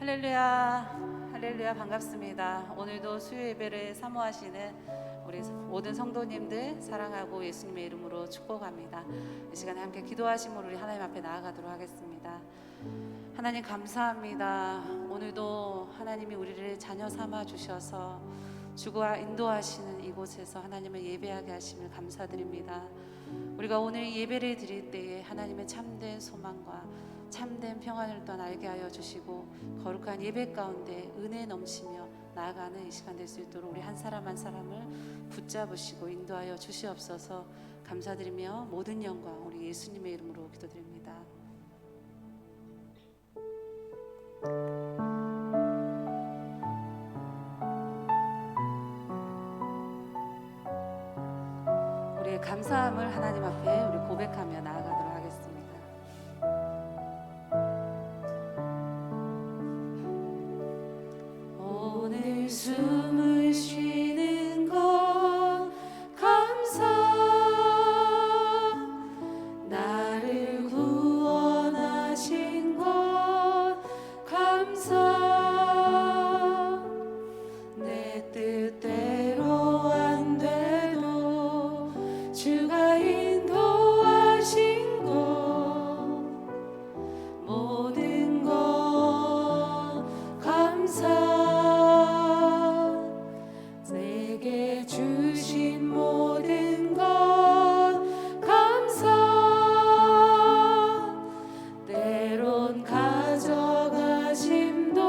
할렐루야, 할렐루야, 반갑습니다. 오늘도 수요 예배를 사모하시는 우리 모든 성도님들 사랑하고 예수님의 이름으로 축복합니다. 이 시간에 함께 기도하심으로 우리 하나님 앞에 나아가도록 하겠습니다. 하나님 감사합니다. 오늘도 하나님이 우리를 자녀 삼아 주셔서 주가 인도하시는 이곳에서 하나님을 예배하게 하심을 감사드립니다. 우리가 오늘 예배를 드릴 때에 하나님의 참된 소망과 참된 평안을 또한 알게 하여 주시고 거룩한 예배 가운데 은혜 넘치며 나아가는 이 시간 될 수 있도록 우리 한 사람 한 사람을 붙잡으시고 인도하여 주시옵소서. 감사드리며 모든 영광 우리 예수님의 이름으로 기도드립니다. 우리의 감사함을 하나님 앞에 우리 고백하며 나아가도록 하겠습니다. 오늘 숨을 쉬는 것 감사, 나를 구원하신 것 감사, 내 뜻대로 안 돼도 주가 인도하신 것 모든 것 감사, 내게 주신 모든 것 감사, 때론 가져가심도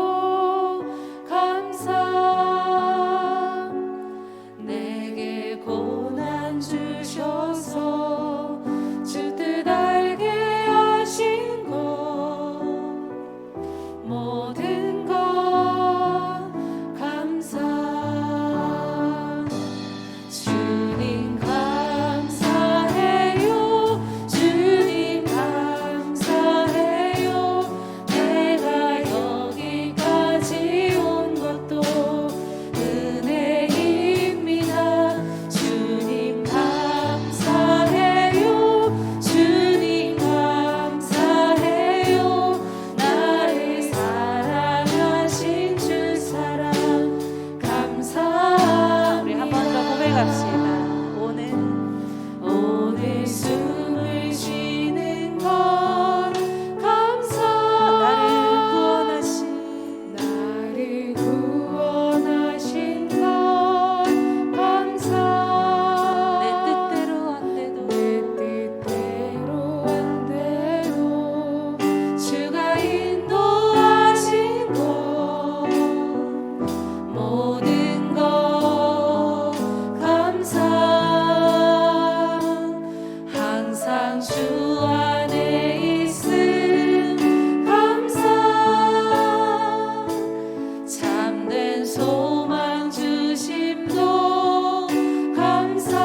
감사, 내게 고난 주셔서 주 뜻 알게 하신 것 모든 것 감사. 주님 감사해요, 주님 감사해요. 내가 여기까지 온 것도 은혜입니다. 주님 감사해요, 주님 감사해요. 나를 사랑하신 주 사랑 감사합니다. 우리 한 번 더 고백합시다. 오늘 숨을 쉬는 것 감사, 나를 구원하신 것 감사, 내 뜻대로 안 돼도 주가 인도하신 것 모든 것 감사, 항상 주 안에 있음 감사, 참된 소망 주심도 감사,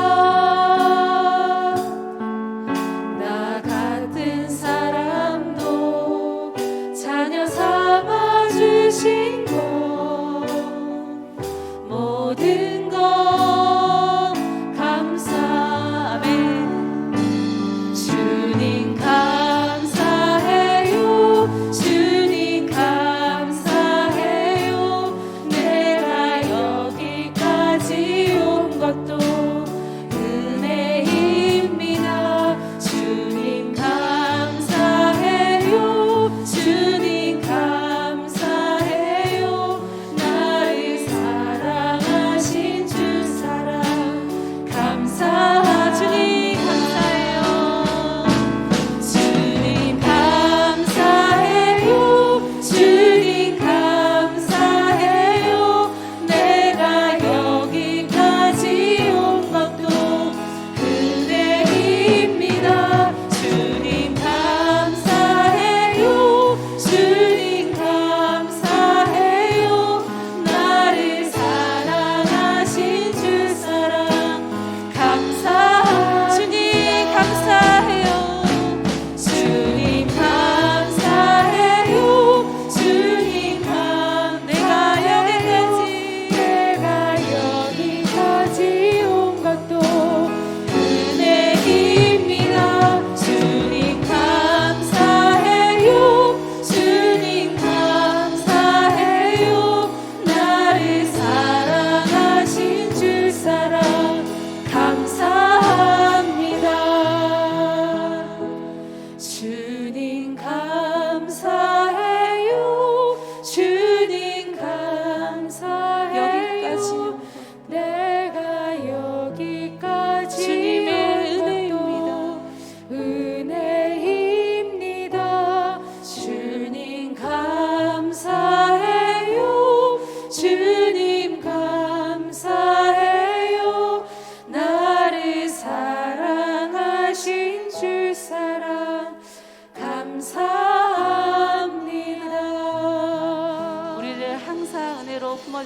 나 같은 사람도 자녀 삼아 주신 것 모든 것 감사. 아멘. 주님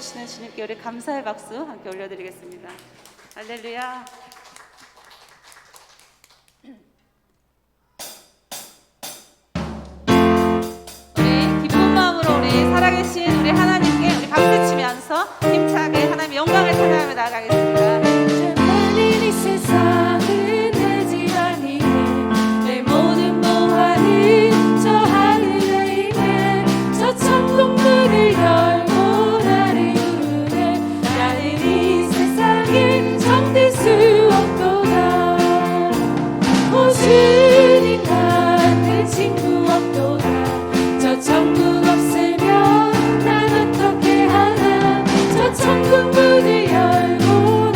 주시는 주님께 우리 감사의 박수 함께 올려드리겠습니다. 할렐루야. 우리 기쁜 마음으로 우리 살아계신 우리 하나님께 우리 박수 치면서 힘차게 하나님의 영광을 찬양하며 나아가겠습니다. 이 세상은 내 집 아니네 내 모든 보안은 저 하늘에 있네 저 천국 문을 열고 나를 부르네 나는 이 세상에 정될 수 없도다 오 주님 같은 친구 없도다 저 천국 없으면 난 어떻게 하나 저 천국 문을 열고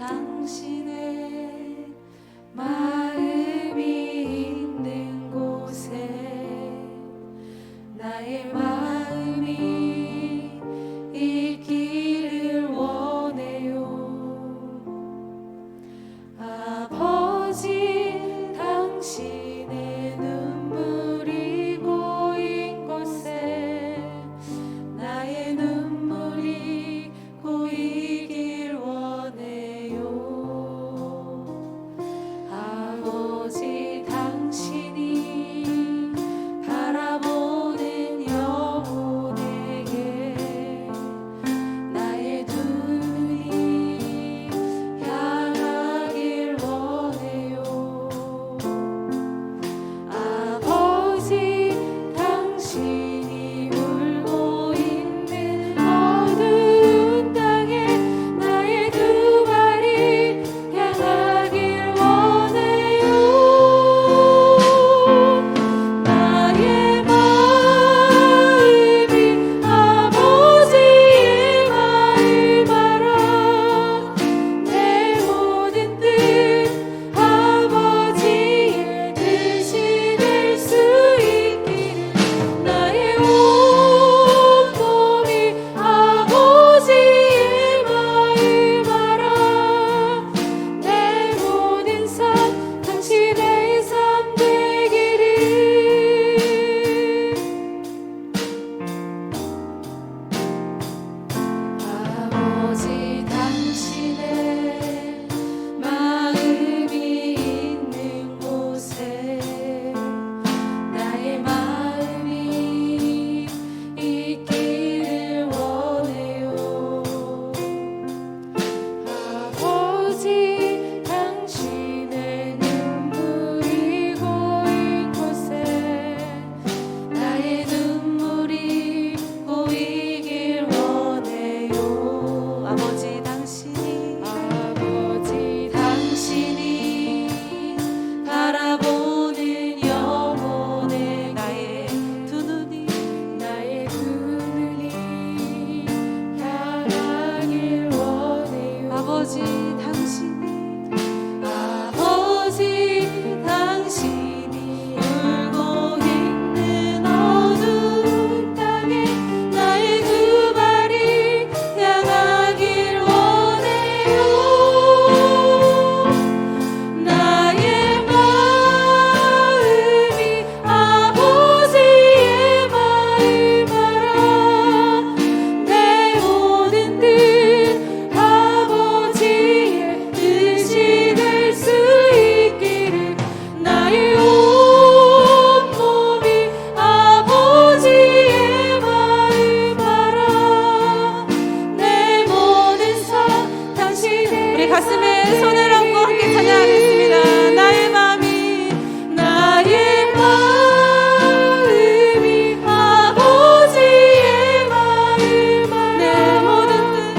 당신의 마음이 있는 곳에 나의 마음이 있기를 원해요. 아버지, 당신의 눈물이 고인 곳에 나의 눈물이 고이길 원해요. 아버지, 당신이 바라보는 영혼에게 나의 눈이 향하길 원해요. 아버지, 당신이 울고 있는 어두운 땅에 나의 두 발이 향하길 원해요. 나의 마음이 아버지의 마음 알아. 내 모든 뜻 아버지의 뜻이 될 수 있기를 나의 온몸이 아버지의 마음 알아. 내 모든 삶 당신의 삶 되기를. 아버지, 당신의 마음이 있는 곳에 나의 마음이 있기를 원해요. 아버지, 당신의 눈물이 고인 곳에 나의 눈물이 고이길 원해요. 아버지, 당신이 바라보는 영혼에 나의 두 눈이 향하길 원해요. 아버지, 당신이 당신이 울고 있는 어두운 땅에 나의 두 발이 향하길 원해요. 나의 마음이 아버지의 마음 알아. 내 모든 뜻 아버지의 뜻이 될 수 있기를 나의 온몸이 아버지의 마음 알아. 내 모든 삶 당신의 우리 가슴에 손을 얹고 함께 찬양하겠습니다. 나의 마음이 아버지의 마음 알아.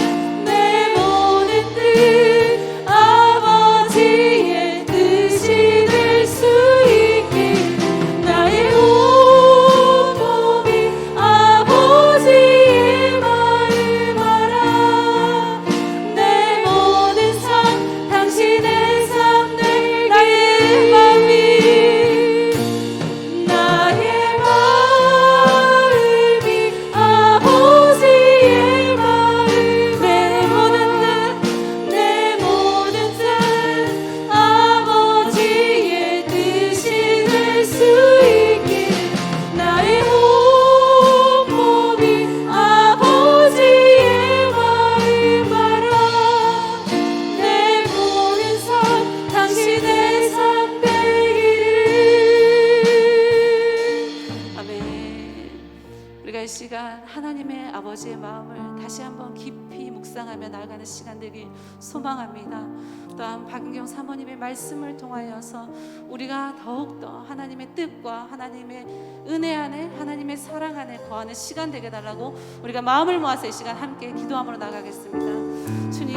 내 모든 뜻 아버지의 뜻이 될 수 있기를 나의 온몸이 아버지의 마음 알아. 내 모든 삶 당신의 삶 되기를. 나의 마음이 아버지의 마음. 내 모든 뜻 아버지의 뜻이 될 수 있기를 나의 온몸이 아버지의 마음 알아. 내 모든 삶 당신의 삶 되기를. 아멘. 우리가 이 시간 하나님의 아버지의 마음을 다시 한번 깊이 묵상하며 나아가는 시간 되길 소망합니다. 또한 박은경 사모님의 말씀을 통하여서 우리가 더욱더 하나님의 뜻과 하나님의 은혜 안에 하나님의 사랑 안에 거하는 시간 되게 달라고 우리가 마음을 모아서 이 시간 함께 기도함으로 나가겠습니다. 주님,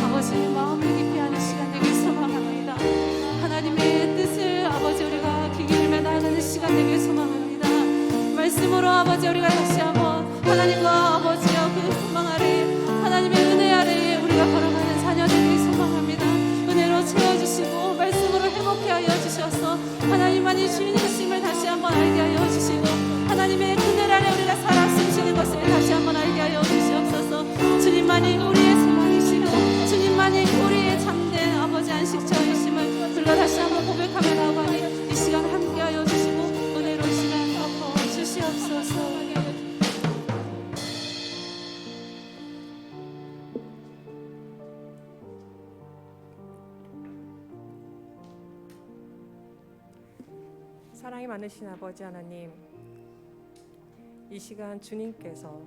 아버지의 마음을 깊이 하는 시간 되길 소망합니다. 하나님의 뜻을 아버지 우리가 귀 기울이며 나아가는 시간 되길 소망합니다. 말씀으로 아버지 우리가 다시 한번 하나님과 아버지여 그 소망 아래 하나님의 은혜 아래에 우리가 알게 하여 주시고 하나님의 그늘 아래 우리가 살아 숨쉬는 것을 다시 한번 알게 하여 주시옵소서. 주님만이 우리의 소망이시고 주님만이 우리의 참된 아버지 안식처이심을 불러 다시 한번 고백하며 나아가니 이 시간 함께 하여 주시고 은혜로 이 시간 덮어 주시옵소서. 사랑이 많으신 아버지 하나님, 이 시간 주님께서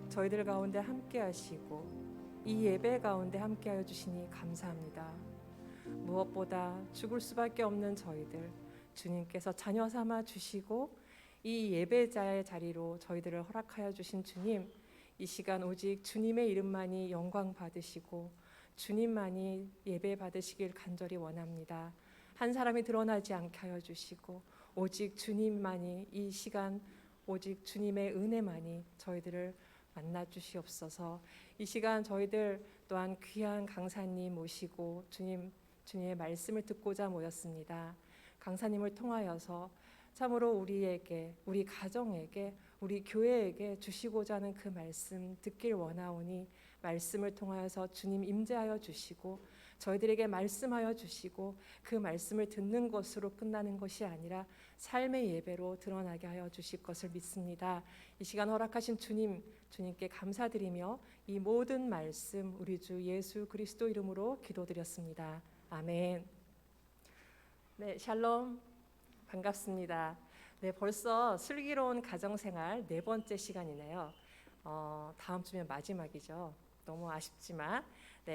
저희들 가운데 함께 하시고 이 예배 가운데 함께 하여 주시니 감사합니다. 무엇보다 죽을 수밖에 없는 저희들 주님께서 자녀 삼아 주시고 이 예배자의 자리로 저희들을 허락하여 주신 주님, 이 시간 오직 주님의 이름만이 영광 받으시고 주님만이 예배 받으시길 간절히 원합니다. 한 사람이 드러나지 않게 하여 주시고 오직 주님만이 이 시간 오직 주님의 은혜만이 저희들을 만나 주시옵소서. 이 시간 저희들 또한 귀한 강사님 모시고 주님의 말씀을 듣고자 모였습니다. 강사님을 통하여서 참으로 우리에게, 우리 가정에게, 우리 교회에게 주시고자 하는 그 말씀 듣길 원하오니 말씀을 통하여서 주님 임재하여 주시고 저희들에게 말씀하여 주시고 그 말씀을 듣는 것으로 끝나는 것이 아니라 삶의 예배로 드러나게 하여 주실 것을 믿습니다. 이 시간 허락하신 주님께 감사드리며 이 모든 말씀 우리 주 예수 그리스도 이름으로 기도드렸습니다. 아멘. 네, 샬롬. 반갑습니다. 네, 벌써 슬기로운 가정생활 4번째 시간이네요. 다음 주면 마지막이죠. 너무 아쉽지만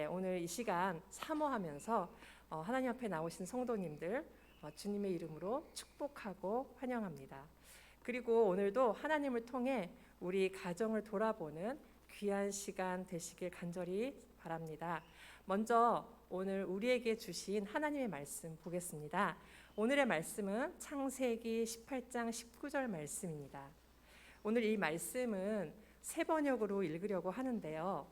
오늘 이 시간 사모하면서 하나님 앞에 나오신 성도님들 주님의 이름으로 축복하고 환영합니다. 그리고 오늘도 하나님을 통해 우리 가정을 돌아보는 귀한 시간 되시길 간절히 바랍니다. 먼저 오늘 우리에게 주신 하나님의 말씀 보겠습니다. 오늘의 말씀은 창세기 18장 19절 말씀입니다. 오늘 이 말씀은 새번역으로 읽으려고 하는데요.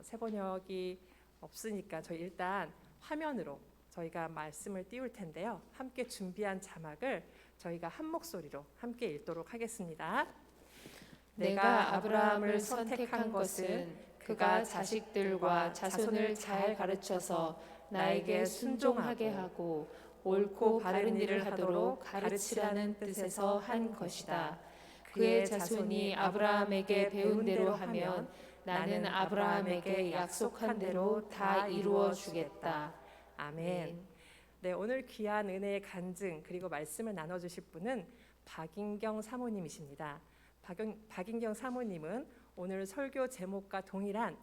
새번역이 없으니까 저희 일단 화면으로 저희가 말씀을 띄울 텐데요. 함께 준비한 자막을 저희가 한 목소리로 함께 읽도록 하겠습니다. 내가 아브라함을 선택한 것은 그가 자식들과 자손을 잘 가르쳐서 나에게 순종하게 하고 옳고 바른 일을 하도록 가르치라는 뜻에서 한 것이다. 그의 자손이 아브라함에게 배운 대로 하면 나는 아브라함에게 약속한 대로 다 이루어 주겠다. 아멘. 네, 오늘 귀한 은혜의 간증 그리고 말씀을 나눠주실 분은 박인경 사모님이십니다. 박인경 사모님은 오늘 설교 제목과 동일한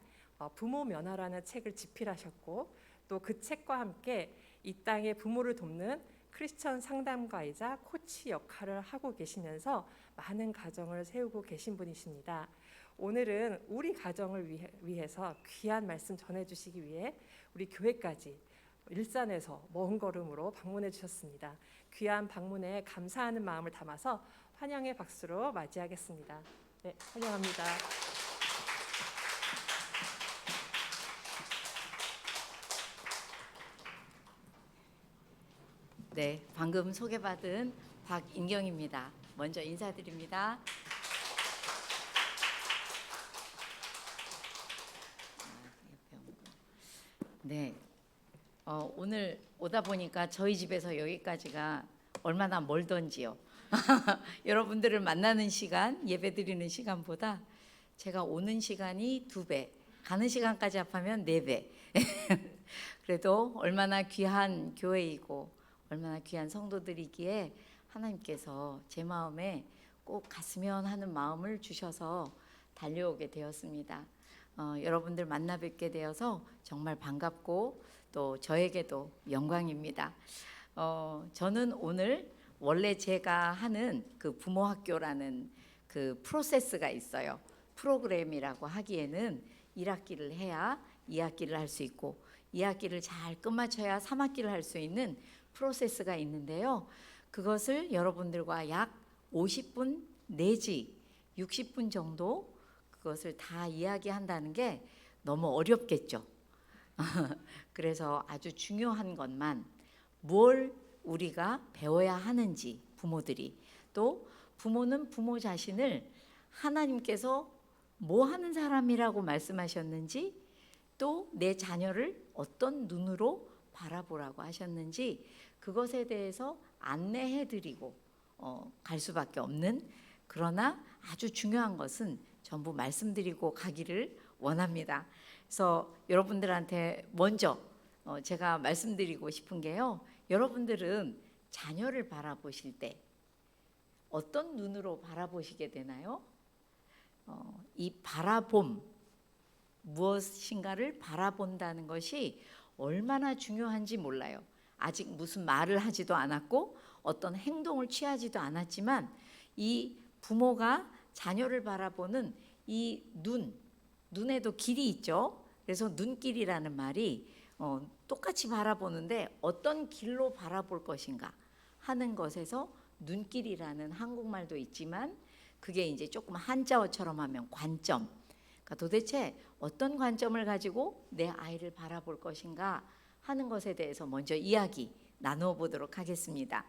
부모 면허라는 책을 집필하셨고 또 그 책과 함께 이 땅의 부모를 돕는 크리스천 상담가이자 코치 역할을 하고 계시면서 많은 가정을 세우고 계신 분이십니다. 오늘은 우리 가정을 위해서 귀한 말씀 전해주시기 위해 우리 교회까지 일산에서 먼 걸음으로 방문해 주셨습니다. 귀한 방문에 감사하는 마음을 담아서 환영의 박수로 맞이하겠습니다. 네, 환영합니다. 네, 방금 소개받은 박인경입니다. 먼저 인사드립니다. 네, 오늘 오다 보니까 저희 집에서 여기까지가 얼마나 멀던지요. 여러분들을 만나는 시간, 예배드리는 시간보다 제가 오는 시간이 2배, 가는 시간까지 합하면 4배. 그래도 얼마나 귀한 교회이고 얼마나 귀한 성도들이기에 하나님께서 제 마음에 꼭 갔으면 하는 마음을 주셔서 달려오게 되었습니다. 여러분들 만나 뵙게 되어서 정말 반갑고 또 저에게도 영광입니다. 저는 오늘 원래 제가 하는 그 부모학교라는 그 프로세스가 있어요. 프로그램이라고 하기에는 1학기를 해야 2학기를 할 수 있고 2학기를 잘 끝마쳐야 3학기를 할 수 있는 프로세스가 있는데요. 그것을 여러분들과 약 50분 내지 60분 정도 그것을 다 이야기한다는 게 너무 어렵겠죠. 그래서 아주 중요한 것만 뭘 우리가 배워야 하는지 부모들이 또 부모는 부모 자신을 하나님께서 뭐 하는 사람이라고 말씀하셨는지, 또 내 자녀를 어떤 눈으로 바라보라고 하셨는지 그것에 대해서 안내해드리고 갈 수밖에 없는, 그러나 아주 중요한 것은 전부 말씀드리고 가기를 원합니다. 그래서 여러분들한테 먼저 제가 말씀드리고 싶은 게요, 여러분들은 자녀를 바라보실 때 어떤 눈으로 바라보시게 되나요? 이 바라봄, 무엇인가를 바라본다는 것이 얼마나 중요한지 몰라요. 아직 무슨 말을 하지도 않았고 어떤 행동을 취하지도 않았지만 이 부모가 자녀를 바라보는 이 눈에도 길이 있죠. 그래서 눈길이라는 말이 똑같이 바라보는데 어떤 길로 바라볼 것인가 하는 것에서 눈길이라는 한국말도 있지만, 그게 이제 조금 한자어처럼 하면 관점, 그러니까 도대체 어떤 관점을 가지고 내 아이를 바라볼 것인가 하는 것에 대해서 먼저 이야기 나누어 보도록 하겠습니다.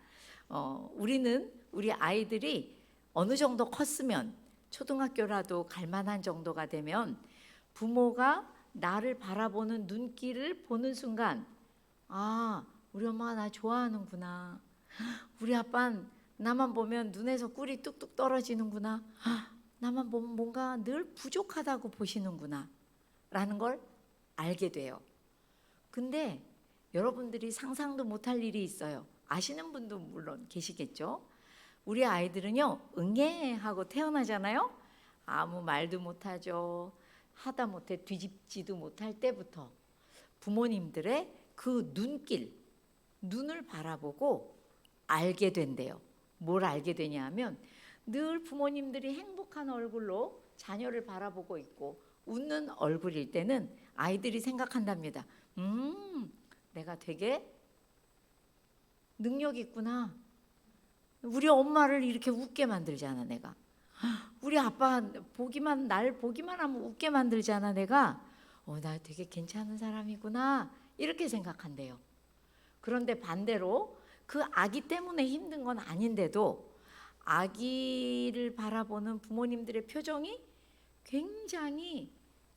우리는 우리 아이들이 어느 정도 컸으면, 초등학교라도 갈 만한 정도가 되면 부모가 나를 바라보는 눈길을 보는 순간, 아, 우리 엄마가 나 좋아하는구나, 우리 아빠는 나만 보면 눈에서 꿀이 뚝뚝 떨어지는구나, 나만 보면 뭔가 늘 부족하다고 보시는구나 라는 걸 알게 돼요. 근데 여러분들이 상상도 못할 일이 있어요. 아시는 분도 물론 계시겠죠. 우리 아이들은요, 응애하고 태어나잖아요. 아무 말도 못하죠. 하다 못해 뒤집지도 못할 때부터 부모님들의 그 눈을 바라보고 알게 된대요. 뭘 알게 되냐 하면, 늘 부모님들이 행복한 얼굴로 자녀를 바라보고 있고 웃는 얼굴일 때는 아이들이 생각한답니다. 내가 되게 능력 있구나. 우리 엄마를 이렇게 웃게 만들잖아 내가. 우리 아빠 날 보기만 하면 웃게 만들잖아 내가. 나 되게 괜찮은 사람이구나 이렇게 생각한대요. 그런데 반대로 그 아기 때문에 힘든 건 아닌데도 아기를 바라보는 부모님들의 표정이 굉장히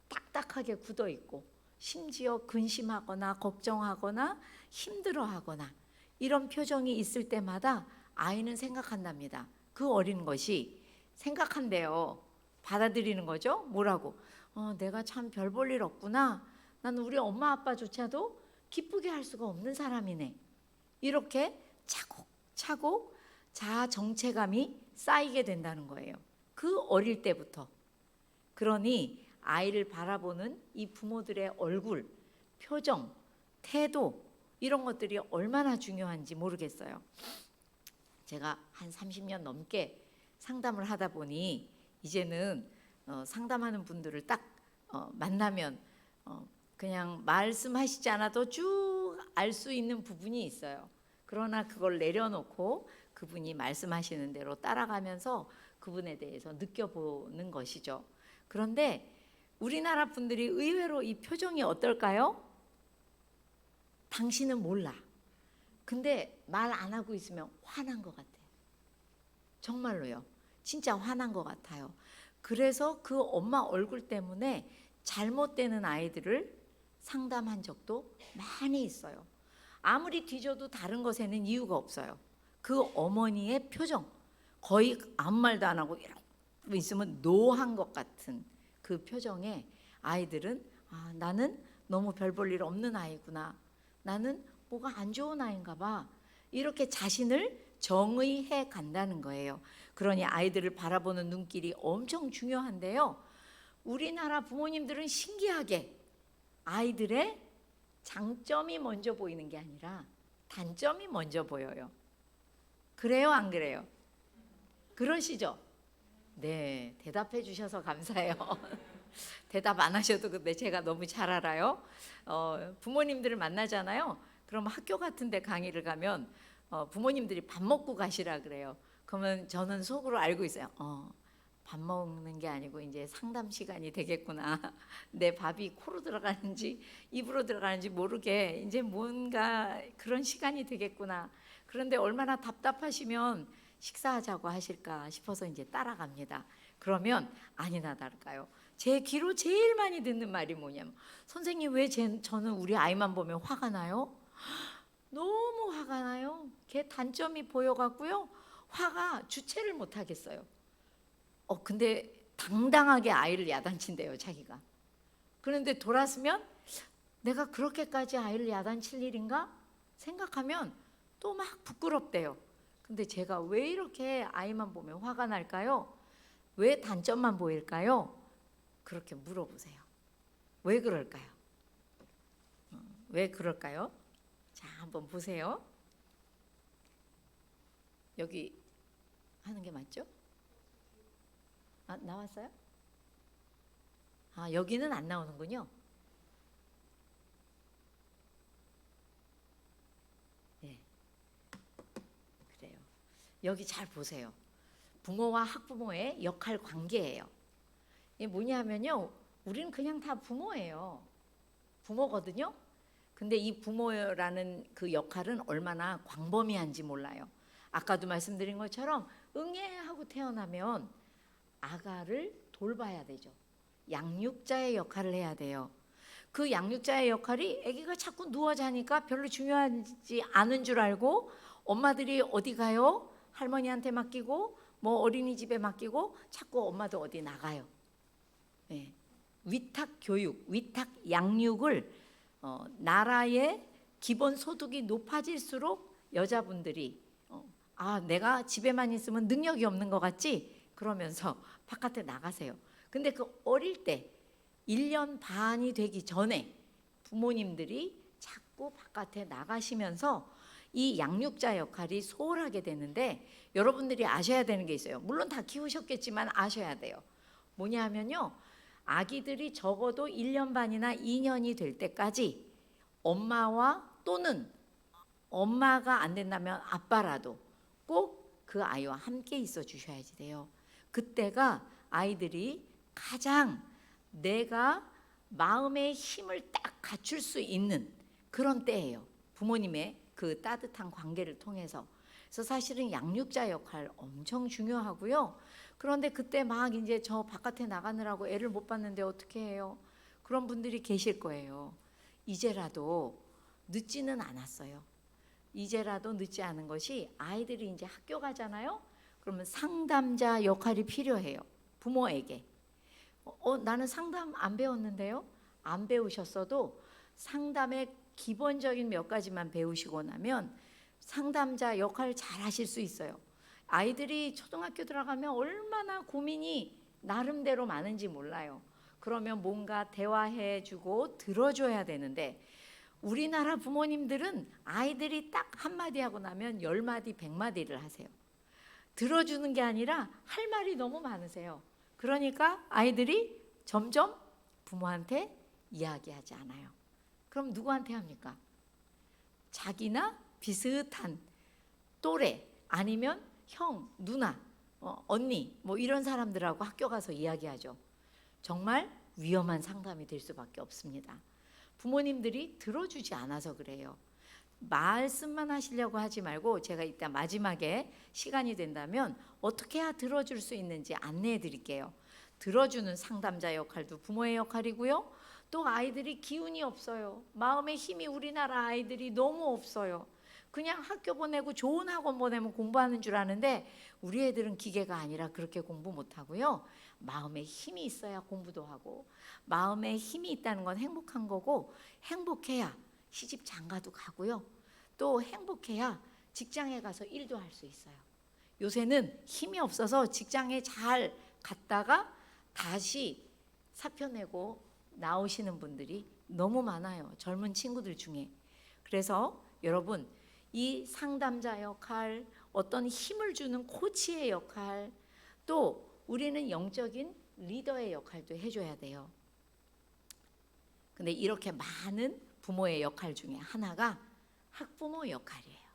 딱딱하게 굳어 있고, 심지어 근심하거나 걱정하거나 힘들어하거나 이런 표정이 있을 때마다 아이는 생각한답니다. 그 어린 것이 생각한대요. 받아들이는 거죠. 뭐라고? 내가 참 별 볼 일 없구나. 나는 우리 엄마 아빠조차도 기쁘게 할 수가 없는 사람이네. 이렇게 차곡차곡 자아 정체감이 쌓이게 된다는 거예요. 그 어릴 때부터. 그러니 아이를 바라보는 이 부모들의 얼굴, 표정, 태도, 이런 것들이 얼마나 중요한지 모르겠어요. 제가 한 30년 넘게 상담을 하다 보니 이제는 상담하는 분들을 딱 만나면 그냥 말씀하시지 않아도 쭉 알 수 있는 부분이 있어요. 그러나 그걸 내려놓고 그분이 말씀하시는 대로 따라가면서 그분에 대해서 느껴보는 것이죠. 그런데 우리나라 분들이 의외로 이 표정이 어떨까요? 당신은 몰라. 근데 말 안 하고 있으면 화난 것 같아요. 정말로요. 진짜 화난 것 같아요. 그래서 그 엄마 얼굴 때문에 잘못되는 아이들을 상담한 적도 많이 있어요. 아무리 뒤져도 다른 것에는 이유가 없어요. 그 어머니의 표정, 거의 아무 말도 안 하고 이러고 있으면 노한 것 같은 그 표정에 아이들은 나는 너무 별 볼 일 없는 아이구나, 나는 뭐가 안 좋은 아이인가 봐, 이렇게 자신을 정의해 간다는 거예요. 그러니 아이들을 바라보는 눈길이 엄청 중요한데요. 우리나라 부모님들은 신기하게 아이들의 장점이 먼저 보이는 게 아니라 단점이 먼저 보여요. 그래요, 안 그래요? 그러시죠? 네, 대답해 주셔서 감사해요. 대답 안 하셔도 근데 제가 너무 잘 알아요. 부모님들을 만나잖아요. 그럼 학교 같은 데 강의를 가면 부모님들이 밥 먹고 가시라 그래요. 그러면 저는 속으로 알고 있어요. 밥 먹는 게 아니고 이제 상담 시간이 되겠구나. 내 밥이 코로 들어가는지 입으로 들어가는지 모르게 이제 뭔가 그런 시간이 되겠구나. 그런데 얼마나 답답하시면 식사하자고 하실까 싶어서 이제 따라갑니다. 그러면 아니나 다를까요? 제 귀로 제일 많이 듣는 말이 뭐냐면, 선생님 왜 저는 우리 아이만 보면 화가 나요? 너무 화가 나요. 걔 단점이 보여갖고요, 화가 주체를 못 하겠어요. 근데 당당하게 아이를 야단친대요, 자기가. 그런데 돌아서면 내가 그렇게까지 아이를 야단칠 일인가 생각하면 또 막 부끄럽대요. 근데 제가 왜 이렇게 아이만 보면 화가 날까요? 왜 단점만 보일까요? 그렇게 물어보세요. 왜 그럴까요? 왜 그럴까요? 자, 한번 보세요. 여기 하는 게 맞죠? 나왔어요? 여기는 안 나오는군요. 네, 그래요. 여기 잘 보세요. 부모와 학부모의 역할 관계예요. 이게 뭐냐면요, 우리는 그냥 다 부모예요. 부모거든요. 근데 이 부모라는 그 역할은 얼마나 광범위한지 몰라요. 아까도 말씀드린 것처럼 응애하고 태어나면 아가를 돌봐야 되죠. 양육자의 역할을 해야 돼요. 그 양육자의 역할이 아기가 자꾸 누워 자니까 별로 중요하지 않은 줄 알고 엄마들이 어디 가요? 할머니한테 맡기고 뭐 어린이집에 맡기고 자꾸 엄마도 어디 나가요. 네. 위탁 교육, 위탁 양육을 나라의 기본 소득이 높아질수록 여자분들이 내가 집에만 있으면 능력이 없는 것 같지? 그러면서 바깥에 나가세요. 근데 그 어릴 때 1년 반이 되기 전에 부모님들이 자꾸 바깥에 나가시면서 이 양육자 역할이 소홀하게 되는데, 여러분들이 아셔야 되는 게 있어요. 물론 다 키우셨겠지만 아셔야 돼요. 뭐냐 하면요, 아기들이 적어도 1년 반이나 2년이 될 때까지 엄마와 또는 엄마가 안 된다면 아빠라도 꼭 그 아이와 함께 있어 주셔야지 돼요. 그때가 아이들이 가장 내가 마음의 힘을 딱 갖출 수 있는 그런 때예요. 부모님의 그 따뜻한 관계를 통해서. 그래서 사실은 양육자 역할 엄청 중요하고요. 그런데 그때 막 이제 저 바깥에 나가느라고 애를 못 봤는데 어떻게 해요? 그런 분들이 계실 거예요. 이제라도 늦지는 않았어요. 이제라도 늦지 않은 것이, 아이들이 이제 학교 가잖아요. 그러면 상담자 역할이 필요해요. 부모에게. 나는 상담 안 배웠는데요. 안 배우셨어도 상담의 기본적인 몇 가지만 배우시고 나면 상담자 역할 잘 하실 수 있어요. 아이들이 초등학교 들어가면 얼마나 고민이 나름대로 많은지 몰라요. 그러면 뭔가 대화해주고 들어줘야 되는데, 우리나라 부모님들은 아이들이 딱 한마디 하고 나면 10마디, 100마디를 하세요. 들어주는 게 아니라 할 말이 너무 많으세요. 그러니까 아이들이 점점 부모한테 이야기하지 않아요. 그럼 누구한테 합니까? 자기나 비슷한 또래, 아니면 형, 누나, 언니 뭐 이런 사람들하고 학교 가서 이야기하죠. 정말 위험한 상담이 될 수밖에 없습니다. 부모님들이 들어주지 않아서 그래요. 말씀만 하시려고 하지 말고, 제가 이따 마지막에 시간이 된다면 어떻게 해야 들어줄 수 있는지 안내해 드릴게요. 들어주는 상담자 역할도 부모의 역할이고요. 또 아이들이 기운이 없어요. 마음의 힘이 우리나라 아이들이 너무 없어요. 그냥 학교 보내고 좋은 학원 보내면 공부하는 줄 아는데, 우리 애들은 기계가 아니라 그렇게 공부 못하고요. 마음에 힘이 있어야 공부도 하고, 마음에 힘이 있다는 건 행복한 거고, 행복해야 시집 장가도 가고요. 또 행복해야 직장에 가서 일도 할 수 있어요. 요새는 힘이 없어서 직장에 잘 갔다가 다시 사표 내고 나오시는 분들이 너무 많아요. 젊은 친구들 중에. 그래서 여러분, 이 상담자 역할, 어떤 힘을 주는 코치의 역할, 또 우리는 영적인 리더의 역할도 해줘야 돼요. 근데 이렇게 많은 부모의 역할 중에 하나가 학부모 역할이에요.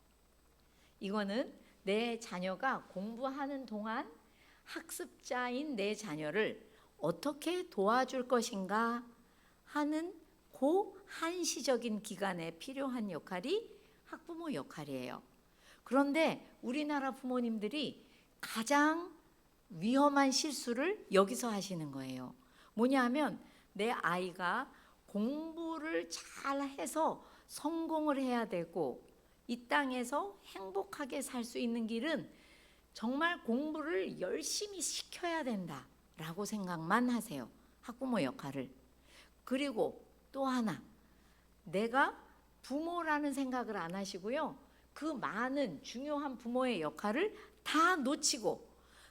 이거는 내 자녀가 공부하는 동안 학습자인 내 자녀를 어떻게 도와줄 것인가 하는 그 한시적인 기간에 필요한 역할이 학부모 역할이에요. 그런데 우리나라 부모님들이 가장 위험한 실수를 여기서 하시는 거예요. 뭐냐 하면 내 아이가 공부를 잘 해서 성공을 해야 되고 이 땅에서 행복하게 살 수 있는 길은 정말 공부를 열심히 시켜야 된다라고 생각만 하세요. 학부모 역할을. 그리고 또 하나, 내가 부모라는 생각을 안 하시고요. 그 많은 중요한 부모의 역할을 다 놓치고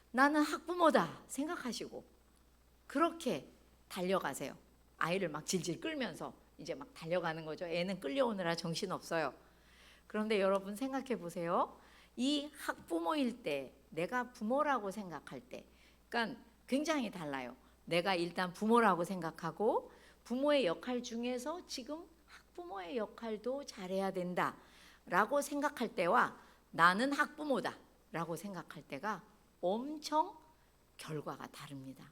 나는 학부모다 생각하시고 그렇게 달려가세요. 아이를 막 질질 끌면서 이제 막 달려가는 거죠. 애는 끌려오느라 정신없어요. 그런데 여러분 생각해 보세요. 이 학부모일 때 내가 부모라고 생각할 때 그러니까 굉장히 달라요. 내가 일단 부모라고 생각하고 부모의 역할 중에서 지금 학부모의 역할도 잘해야 된다라고 생각할 때와 나는 학부모다라고 생각할 때가 엄청 결과가 다릅니다.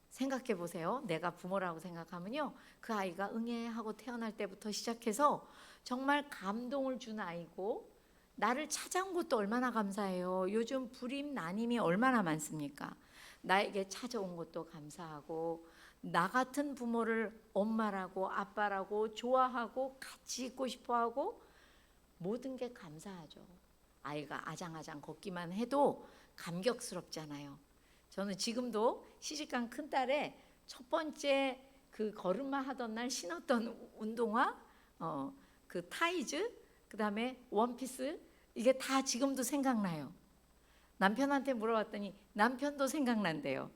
생각해 보세요. 내가 부모라고 생각하면요. 그 아이가 응애 하고 태어날 때부터 시작해서 정말 감동을 준 아이고 나를 찾아온 것도 얼마나 감사해요. 요즘 불임 난임이 얼마나 많습니까? 나에게 찾아온 것도 감사하고 나 같은 부모를 엄마라고 아빠라고 좋아하고 같이 있고 싶어하고 모든 게 감사하죠. 아이가 아장아장 걷기만 해도 감격스럽잖아요. 저는 지금도 시집간 큰딸의 첫 번째 그 걸음마 하던 날 신었던 운동화, 그 타이즈, 그 다음에 원피스 이게 다 지금도 생각나요. 남편한테 물어봤더니 남편도 생각난대요.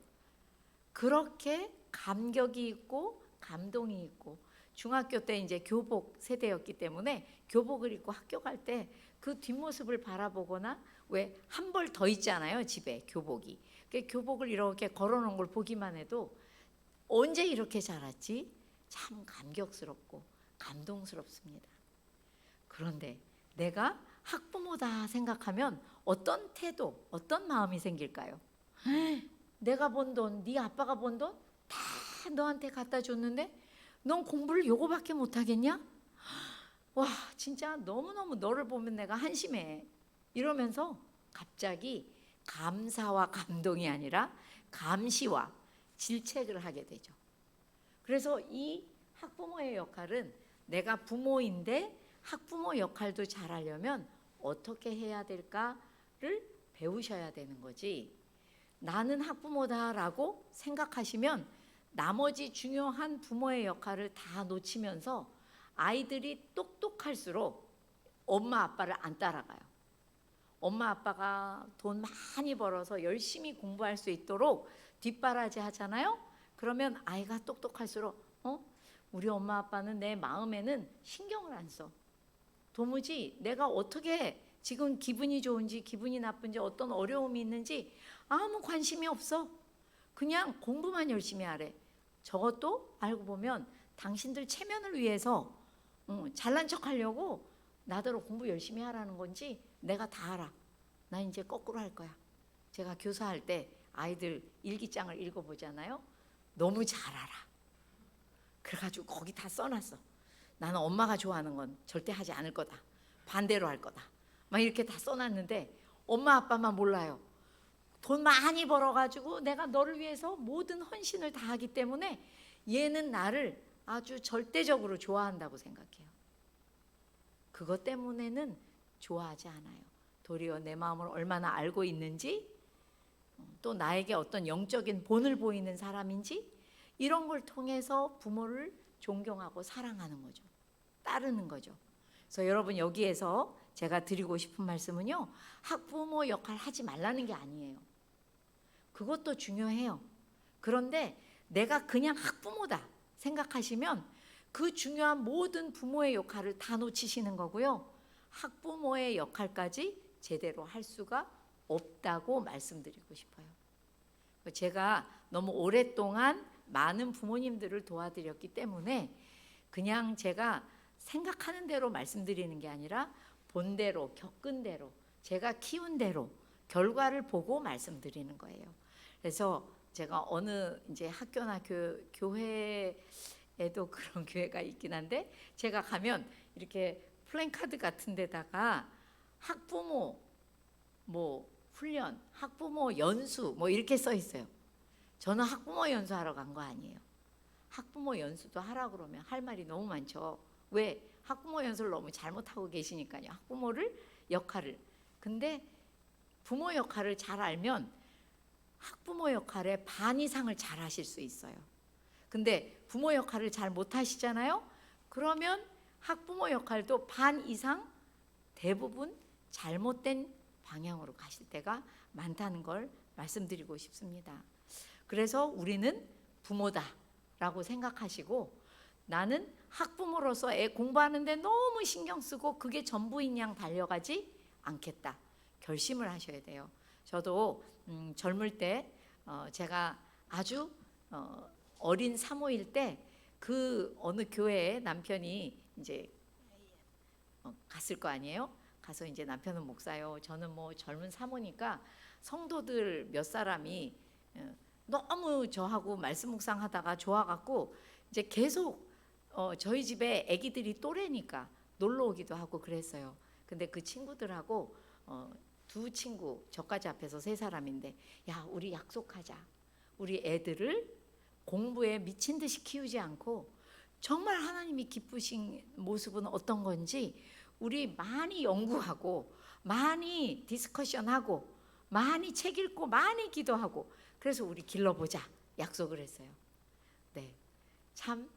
그렇게 감격이 있고 감동이 있고 중학교 때 이제 교복 세대였기 때문에 교복을 입고 학교 갈 때 그 뒷모습을 바라보거나 왜 한 벌 더 있잖아요 집에 교복이. 그 교복을 이렇게 걸어놓은 걸 보기만 해도 언제 이렇게 자랐지? 참 감격스럽고 감동스럽습니다. 그런데 내가 학부모다 생각하면 어떤 태도, 어떤 마음이 생길까요? 내가 번 돈, 네 아빠가 번 돈 다 너한테 갖다 줬는데 넌 공부를 요거밖에 못하겠냐? 와 진짜 너무너무 너를 보면 내가 한심해 이러면서 갑자기 감사와 감동이 아니라 감시와 질책을 하게 되죠. 그래서 이 학부모의 역할은 내가 부모인데 학부모 역할도 잘하려면 어떻게 해야 될까를 배우셔야 되는 거지. 나는 학부모다라고 생각하시면 나머지 중요한 부모의 역할을 다 놓치면서 아이들이 똑똑할수록 엄마 아빠를 안 따라가요. 엄마 아빠가 돈 많이 벌어서 열심히 공부할 수 있도록 뒷바라지 하잖아요. 그러면 아이가 똑똑할수록 우리 엄마 아빠는 내 마음에는 신경을 안 써. 도무지 내가 어떻게 지금 기분이 좋은지 기분이 나쁜지 어떤 어려움이 있는지 아무 관심이 없어. 그냥 공부만 열심히 하래. 저것도 알고 보면 당신들 체면을 위해서 잘난 척 하려고 나더러 공부 열심히 하라는 건지 내가 다 알아. 나 이제 거꾸로 할 거야. 제가 교사할 때 아이들 일기장을 읽어보잖아요. 너무 잘 알아. 그래가지고 거기 다 써놨어. 나는 엄마가 좋아하는 건 절대 하지 않을 거다. 반대로 할 거다. 막 이렇게 다 써놨는데 엄마 아빠만 몰라요. 돈 많이 벌어가지고 내가 너를 위해서 모든 헌신을 다 하기 때문에 얘는 나를 아주 절대적으로 좋아한다고 생각해요. 그것 때문에는 좋아하지 않아요. 도리어 내 마음을 얼마나 알고 있는지 또 나에게 어떤 영적인 본을 보이는 사람인지 이런 걸 통해서 부모를 존경하고 사랑하는 거죠. 따르는 거죠. 그래서 여러분 여기에서 제가 드리고 싶은 말씀은요. 학부모 역할 하지 말라는 게 아니에요. 그것도 중요해요. 그런데 내가 그냥 학부모다 생각하시면 그 중요한 모든 부모의 역할을 다 놓치시는 거고요. 학부모의 역할까지 제대로 할 수가 없다고 말씀드리고 싶어요. 제가 너무 오랫동안 많은 부모님들을 도와드렸기 때문에 그냥 제가 생각하는 대로 말씀드리는 게 아니라 본 대로 겪은 대로 제가 키운 대로 결과를 보고 말씀드리는 거예요. 그래서 제가 어느 이제 학교나 교회에도 그런 교회가 있긴 한데 제가 가면 이렇게 플랜카드 같은 데다가 학부모 뭐 훈련, 학부모 연수 뭐 이렇게 써 있어요. 저는 학부모 연수하러 간 거 아니에요. 학부모 연수도 하라고 그러면 할 말이 너무 많죠. 왜? 학부모 연수를 너무 잘못하고 계시니까요. 학부모를 역할을. 근데 부모 역할을 잘 알면 학부모 역할의 반 이상을 잘 하실 수 있어요. 근데 부모 역할을 잘 못하시잖아요. 그러면 학부모 역할도 반 이상 대부분 잘못된 방향으로 가실 때가 많다는 걸 말씀드리고 싶습니다. 그래서 우리는 부모다라고 생각하시고, 나는 학부모로서 애 공부하는데 너무 신경 쓰고 그게 전부인 양 달려가지 않겠다 결심을 하셔야 돼요. 저도 젊을 때 제가 아주 어린 사모일 때 그 어느 교회에 남편이 이제 갔을 거 아니에요. 가서 이제 남편은 목사요. 저는 뭐 젊은 사모니까 성도들 몇 사람이 너무 저하고 말씀 묵상하다가 좋아갖고 이제 계속 저희 집에 아기들이 또래니까 놀러 오기도 하고 그랬어요. 근데 그 친구들하고 두 친구, 저까지 합해서 세 사람인데, 야, 우리 약속하자. 우리 애들을 공부에 미친 듯이 키우지 않고 정말 하나님이 기쁘신 모습은 어떤 건지 우리 많이 연구하고 많이 디스커션하고 많이 책 읽고 많이 기도하고, 그래서 우리 길러보자 약속을 했어요. 네, 참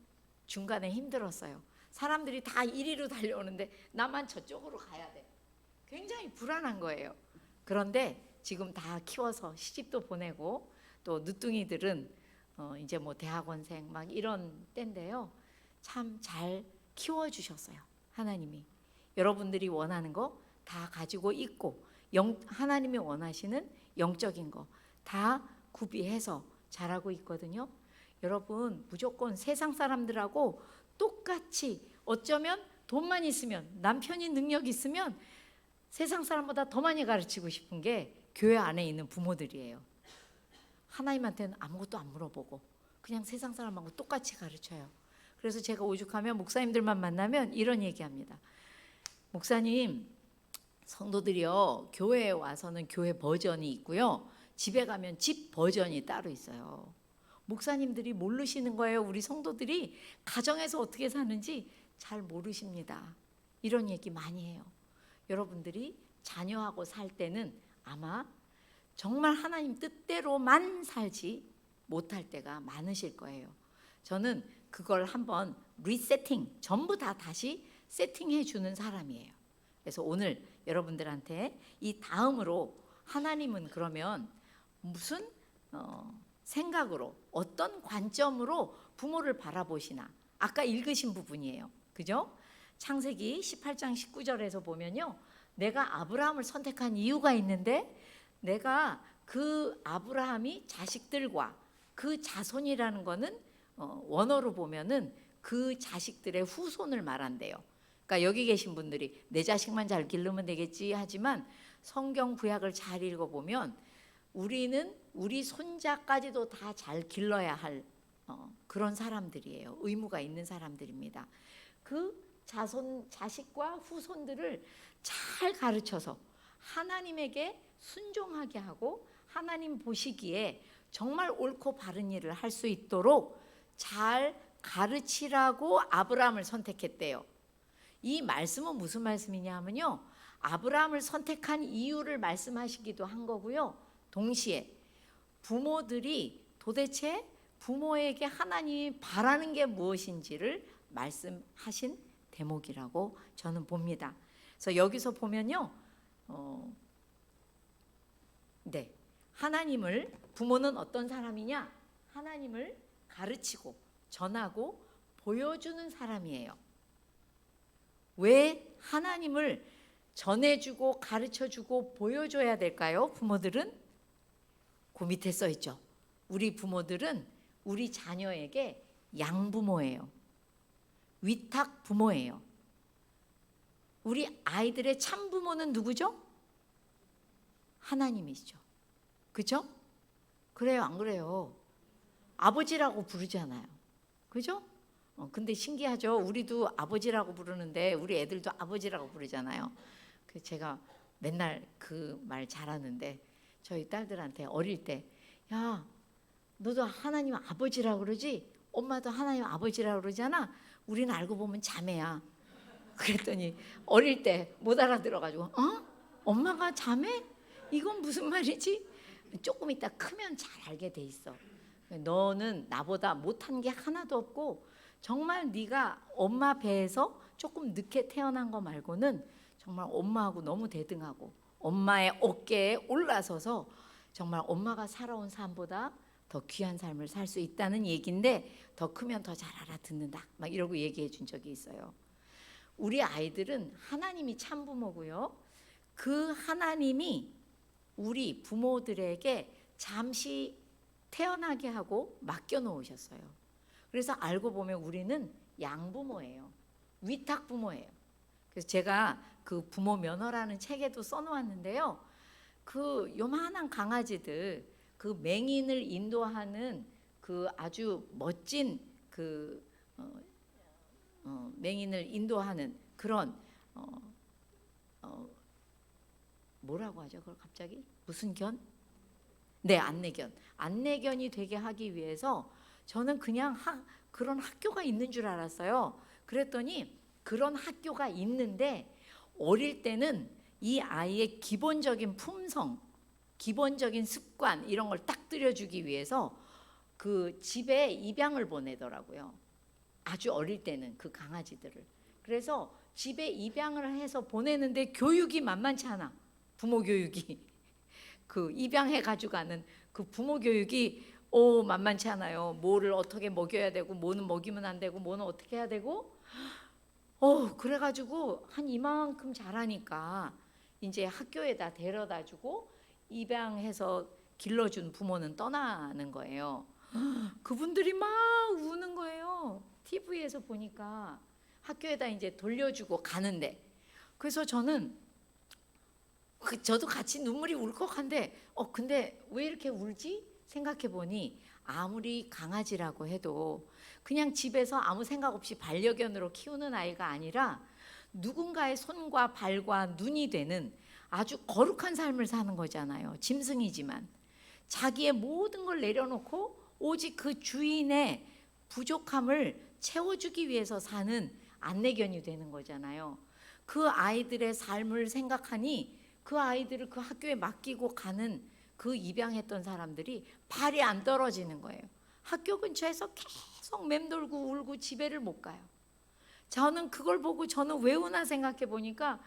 중간에 힘들었어요. 사람들이 다 이리로 달려오는데 나만 저쪽으로 가야 돼. 굉장히 불안한 거예요. 그런데 지금 다 키워서 시집도 보내고, 또 늦둥이들은 이제 뭐 대학원생 막 이런 때인데요. 참 잘 키워주셨어요. 하나님이 여러분들이 원하는 거 다 가지고 있고, 하나님이 원하시는 영적인 거 다 구비해서 잘하고 있거든요. 여러분 무조건 세상 사람들하고 똑같이, 어쩌면 돈만 있으면, 남편이 능력 있으면 세상 사람보다 더 많이 가르치고 싶은 게 교회 안에 있는 부모들이에요. 하나님한테는 아무것도 안 물어보고 그냥 세상 사람하고 똑같이 가르쳐요. 그래서 제가 오죽하면 목사님들만 만나면 이런 얘기합니다. 목사님, 성도들이요, 교회에 와서는 교회 버전이 있고요, 집에 가면 집 버전이 따로 있어요. 목사님들이 모르시는 거예요. 우리 성도들이 가정에서 어떻게 사는지 잘 모르십니다. 이런 얘기 많이 해요. 여러분들이 자녀하고 살 때는 아마 정말 하나님 뜻대로만 살지 못할 때가 많으실 거예요. 저는 그걸 한번 리세팅, 전부 다 다시 세팅해 주는 사람이에요. 그래서 오늘 여러분들한테 이 다음으로, 하나님은 그러면 무슨 생각으로, 어떤 관점으로 부모를 바라보시나, 아까 읽으신 부분이에요. 그죠? 창세기 18장 19절에서 보면요, 내가 아브라함을 선택한 이유가 있는데, 내가 그 아브라함이 자식들과 그 자손이라는 거는 원어로 보면은 그 자식들의 후손을 말한대요. 그러니까 여기 계신 분들이 내 자식만 잘 기르면 되겠지 하지만, 성경 구약을 잘 읽어보면 우리는 우리 손자까지도 다 잘 길러야 할 그런 사람들이에요. 의무가 있는 사람들입니다. 그 자식과 후손들을 잘 가르쳐서 하나님에게 순종하게 하고, 하나님 보시기에 정말 옳고 바른 일을 할 수 있도록 잘 가르치라고 아브라함을 선택했대요. 이 말씀은 무슨 말씀이냐 하면요, 아브라함을 선택한 이유를 말씀하시기도 한 거고요, 동시에 부모들이 도대체 부모에게 하나님이 바라는 게 무엇인지를 말씀하신 대목이라고 저는 봅니다. 그래서 여기서 보면요, 네, 하나님을, 부모는 어떤 사람이냐? 하나님을 가르치고 전하고 보여주는 사람이에요. 왜 하나님을 전해주고 가르쳐주고 보여줘야 될까요? 부모들은 그 밑에 써 있죠. 우리 부모들은 우리 자녀에게 양부모예요. 위탁 부모예요. 우리 아이들의 참 부모는 누구죠? 하나님이시죠. 그죠? 그래요, 안 그래요? 아버지라고 부르잖아요. 그죠? 근데 신기하죠. 우리도 아버지라고 부르는데 우리 애들도 아버지라고 부르잖아요. 그래서 제가 맨날 그 말 잘하는데 저희 딸들한테 어릴 때, 야, 너도 하나님 아버지라고 그러지? 엄마도 하나님 아버지라고 그러잖아. 우리는 알고 보면 자매야. 그랬더니 어릴 때 못 알아들어가지고, 엄마가 자매? 이건 무슨 말이지? 조금 있다 크면 잘 알게 돼 있어. 너는 나보다 못한 게 하나도 없고 정말 네가 엄마 배에서 조금 늦게 태어난 거 말고는 정말 엄마하고 너무 대등하고 엄마의 어깨에 올라서서 정말 엄마가 살아온 삶보다 더 귀한 삶을 살 수 있다는 얘기인데 더 크면 더 잘 알아듣는다 막 이러고 얘기해 준 적이 있어요. 우리 아이들은 하나님이 참 부모고요. 그 하나님이 우리 부모들에게 잠시 태어나게 하고 맡겨 놓으셨어요. 그래서 알고 보면 우리는 양부모예요. 위탁부모예요. 그래서 제가 그 부모 면허라는 책에도 써놓았는데요. 그 요만한 강아지들, 그 맹인을 인도하는 그 아주 멋진 그 맹인을 인도하는 그런 뭐라고 하죠? 그걸 갑자기 무슨 견? 네, 안내견. 안내견이 되게 하기 위해서 저는 그냥 그런 학교가 있는 줄 알았어요. 그랬더니 그런 학교가 있는데 어릴 때는 이 아이의 기본적인 품성, 기본적인 습관 이런 걸 딱 들여주기 위해서 그 집에 입양을 보내더라고요. 아주 어릴 때는 그 강아지들을. 그래서 집에 입양을 해서 보내는데 교육이 만만치 않아. 부모 교육이. 그 입양해 가지고 가는 그 부모 교육이 만만치 않아요. 뭐를 어떻게 먹여야 되고 뭐는 먹이면 안 되고 뭐는 어떻게 해야 되고 그래가지고 한 이만큼 자라니까 이제 학교에다 데려다 주고 입양해서 길러준 부모는 떠나는 거예요. 그분들이 막 우는 거예요. TV에서 보니까 학교에다 이제 돌려주고 가는데 그래서 저는 저도 같이 눈물이 울컥한데 근데 왜 이렇게 울지? 생각해 보니 아무리 강아지라고 해도 그냥 집에서 아무 생각 없이 반려견으로 키우는 아이가 아니라 누군가의 손과 발과 눈이 되는 아주 거룩한 삶을 사는 거잖아요. 짐승이지만 자기의 모든 걸 내려놓고 오직 그 주인의 부족함을 채워주기 위해서 사는 안내견이 되는 거잖아요. 그 아이들의 삶을 생각하니 그 아이들을 그 학교에 맡기고 가는 그 입양했던 사람들이 발이 안 떨어지는 거예요. 학교 근처에서 계속 맴돌고 울고 집에를 못 가요. 저는 그걸 보고 저는 왜 우나 생각해 보니까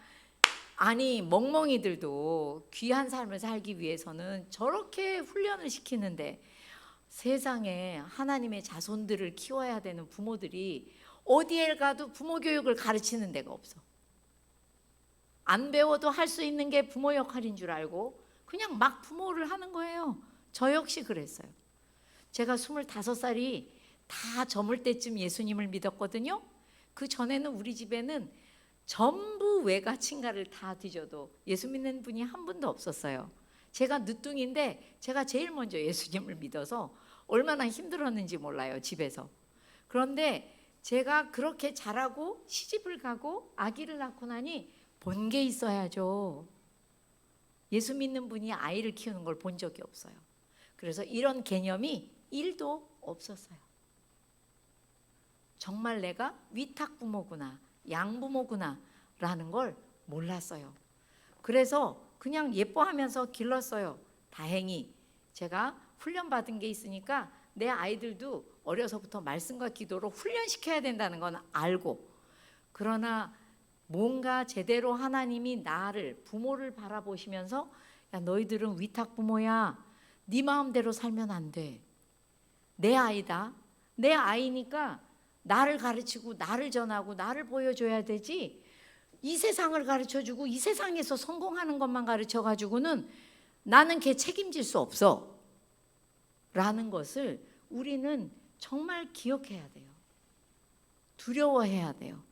아니 멍멍이들도 귀한 삶을 살기 위해서는 저렇게 훈련을 시키는데 세상에 하나님의 자손들을 키워야 되는 부모들이 어디에 가도 부모 교육을 가르치는 데가 없어. 안 배워도 할 수 있는 게 부모 역할인 줄 알고 그냥 막 부모를 하는 거예요. 저 역시 그랬어요. 제가 25살이 다 저물 때쯤 예수님을 믿었거든요. 그 전에는 우리 집에는 전부 외가 친가를 다 뒤져도 예수 믿는 분이 한 분도 없었어요. 제가 늦둥인데 제가 제일 먼저 예수님을 믿어서 얼마나 힘들었는지 몰라요, 집에서. 그런데 제가 그렇게 자라고 시집을 가고 아기를 낳고 나니 본 게 있어야죠. 예수 믿는 분이 아이를 키우는 걸 본 적이 없어요. 그래서 이런 개념이 1도 없었어요. 정말 내가 위탁부모구나, 양부모구나 라는 걸 몰랐어요. 그래서 그냥 예뻐하면서 길렀어요. 다행히 제가 훈련받은 게 있으니까 내 아이들도 어려서부터 말씀과 기도로 훈련시켜야 된다는 건 알고, 그러나 뭔가 제대로 하나님이 나를, 부모를 바라보시면서 야 너희들은 위탁부모야, 네 마음대로 살면 안 돼, 내 아이다, 내 아이니까 나를 가르치고 나를 전하고 나를 보여줘야 되지, 이 세상을 가르쳐주고 이 세상에서 성공하는 것만 가르쳐가지고는 나는 걔 책임질 수 없어 라는 것을 우리는 정말 기억해야 돼요. 두려워해야 돼요.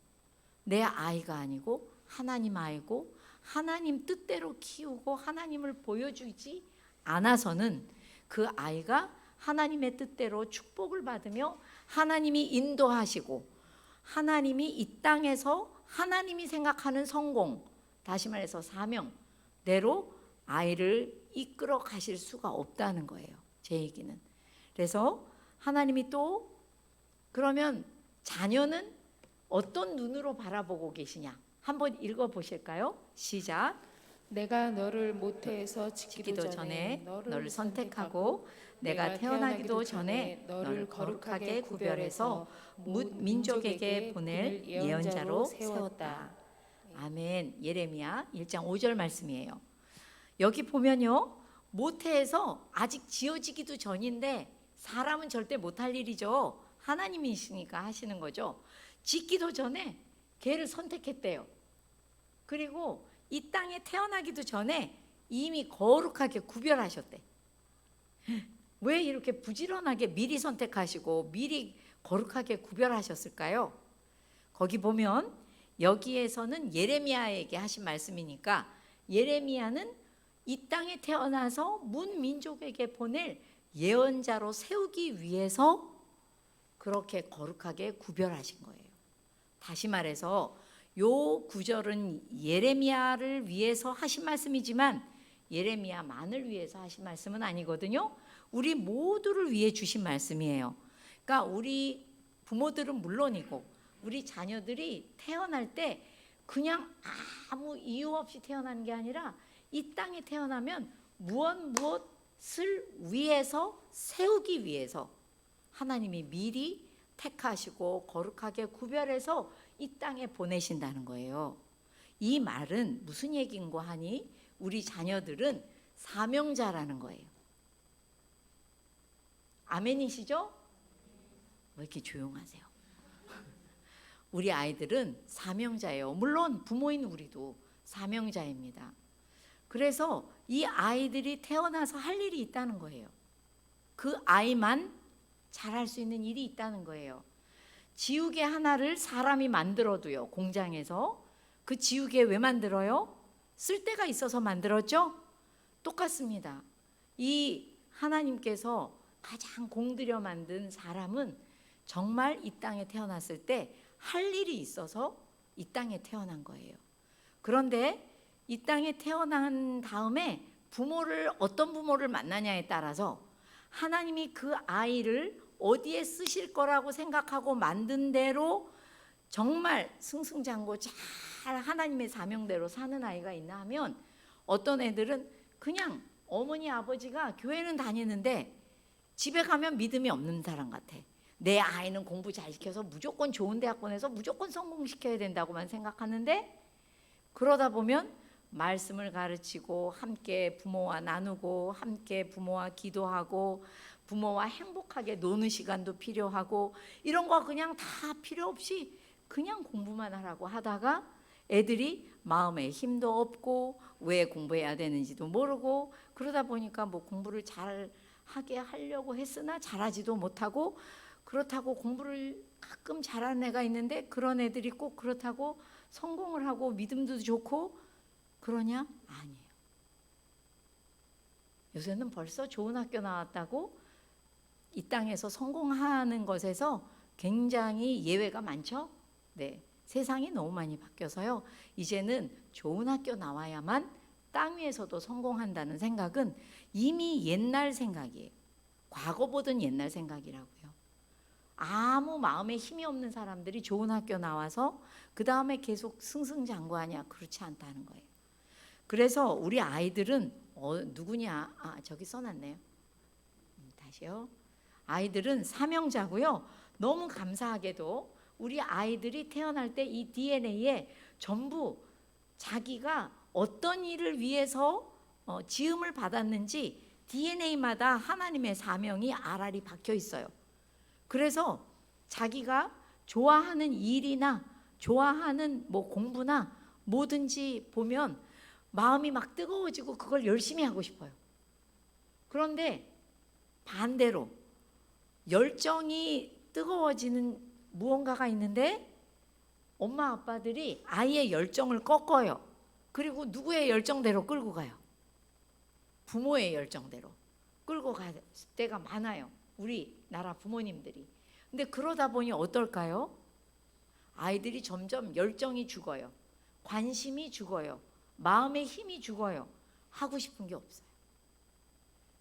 내 아이가 아니고 하나님 아이고 하나님 뜻대로 키우고 하나님을 보여주지 않아서는 그 아이가 하나님의 뜻대로 축복을 받으며 하나님이 인도하시고 하나님이 이 땅에서 하나님이 생각하는 성공, 다시 말해서 사명대로 아이를 이끌어 가실 수가 없다는 거예요. 제 얘기는. 그래서 하나님이 또 그러면 자녀는 어떤 눈으로 바라보고 계시냐? 한번 읽어 보실까요? 시작. 내가 너를 모태에서 짓기도 전에 너를 선택하고 내가 태어나기도 전에 너를 거룩하게 구별해서 뭇 민족에게 보낼 예언자로 세웠다. 아멘. 예레미야 1장 5절 말씀이에요. 여기 보면요, 모태에서 아직 지어지기도 전인데 사람은 절대 못할 일이죠. 하나님이시니까 하시는 거죠. 짓기도 전에 걔를 선택했대요. 그리고 이 땅에 태어나기도 전에 이미 거룩하게 구별하셨대. 왜 이렇게 부지런하게 미리 선택하시고 미리 거룩하게 구별하셨을까요? 거기 보면 여기에서는 예레미야에게 하신 말씀이니까 예레미야는 이 땅에 태어나서 문 민족에게 보낼 예언자로 세우기 위해서 그렇게 거룩하게 구별하신 거예요. 다시 말해서 요 구절은 예레미야를 위해서 하신 말씀이지만 예레미야만을 위해서 하신 말씀은 아니거든요. 우리 모두를 위해 주신 말씀이에요. 그러니까 우리 부모들은 물론이고 우리 자녀들이 태어날 때 그냥 아무 이유 없이 태어나는 게 아니라 이 땅에 태어나면 무엇을 위해서 세우기 위해서 하나님이 미리 택하시고 거룩하게 구별해서 이 땅에 보내신다는 거예요. 이 말은 무슨 얘기인고 하니 우리 자녀들은 사명자라는 거예요. 아멘이시죠? 왜 이렇게 조용하세요? 우리 아이들은 사명자예요. 물론 부모인 우리도 사명자입니다. 그래서 이 아이들이 태어나서 할 일이 있다는 거예요. 그 아이만 잘할 수 있는 일이 있다는 거예요. 지우개 하나를 사람이 만들어도요, 공장에서 그 지우개 왜 만들어요? 쓸데가 있어서 만들었죠? 똑같습니다. 이 하나님께서 가장 공들여 만든 사람은 정말 이 땅에 태어났을 때 할 일이 있어서 이 땅에 태어난 거예요. 그런데 이 땅에 태어난 다음에 어떤 부모를 만나냐에 따라서 하나님이 그 아이를 어디에 쓰실 거라고 생각하고 만든 대로 정말 승승장구 잘 하나님의 사명대로 사는 아이가 있나 하면 어떤 애들은 그냥 어머니 아버지가 교회는 다니는데 집에 가면 믿음이 없는 사람 같아. 내 아이는 공부 잘 시켜서 무조건 좋은 대학 보내서 무조건 성공시켜야 된다고만 생각하는데 그러다 보면 말씀을 가르치고 함께 부모와 나누고 함께 부모와 기도하고 부모와 행복하게 노는 시간도 필요하고 이런 거 그냥 다 필요 없이 그냥 공부만 하라고 하다가 애들이 마음에 힘도 없고 왜 공부해야 되는지도 모르고 그러다 보니까 뭐 공부를 잘하게 하려고 했으나 잘하지도 못하고 그렇다고 공부를 가끔 잘하는 애가 있는데 그런 애들이 꼭 그렇다고 성공을 하고 믿음도 좋고 그러냐? 아니에요. 요새는 벌써 좋은 학교 나왔다고 이 땅에서 성공하는 것에서 굉장히 예외가 많죠? 네. 세상이 너무 많이 바뀌어서요. 이제는 좋은 학교 나와야만 땅 위에서도 성공한다는 생각은 이미 옛날 생각이에요. 과거 보던 옛날 생각이라고요. 아무 마음에 힘이 없는 사람들이 좋은 학교 나와서 그 다음에 계속 승승장구하냐? 그렇지 않다는 거예요. 그래서 우리 아이들은 누구냐? 저기 써놨네요. 다시요. 아이들은 사명자고요. 너무 감사하게도 우리 아이들이 태어날 때 이 DNA에 전부 자기가 어떤 일을 위해서 지음을 받았는지 DNA마다 하나님의 사명이 알알이 박혀 있어요. 그래서 자기가 좋아하는 일이나 좋아하는 뭐 공부나 뭐든지 보면 마음이 막 뜨거워지고 그걸 열심히 하고 싶어요. 그런데 반대로 열정이 뜨거워지는 무언가가 있는데 엄마 아빠들이 아이의 열정을 꺾어요. 그리고 누구의 열정대로 끌고 가요? 부모의 열정대로. 끌고 갈 때가 많아요. 우리나라 부모님들이. 근데 그러다 보니 어떨까요? 아이들이 점점 열정이 죽어요. 관심이 죽어요. 마음의 힘이 죽어요. 하고 싶은 게 없어요.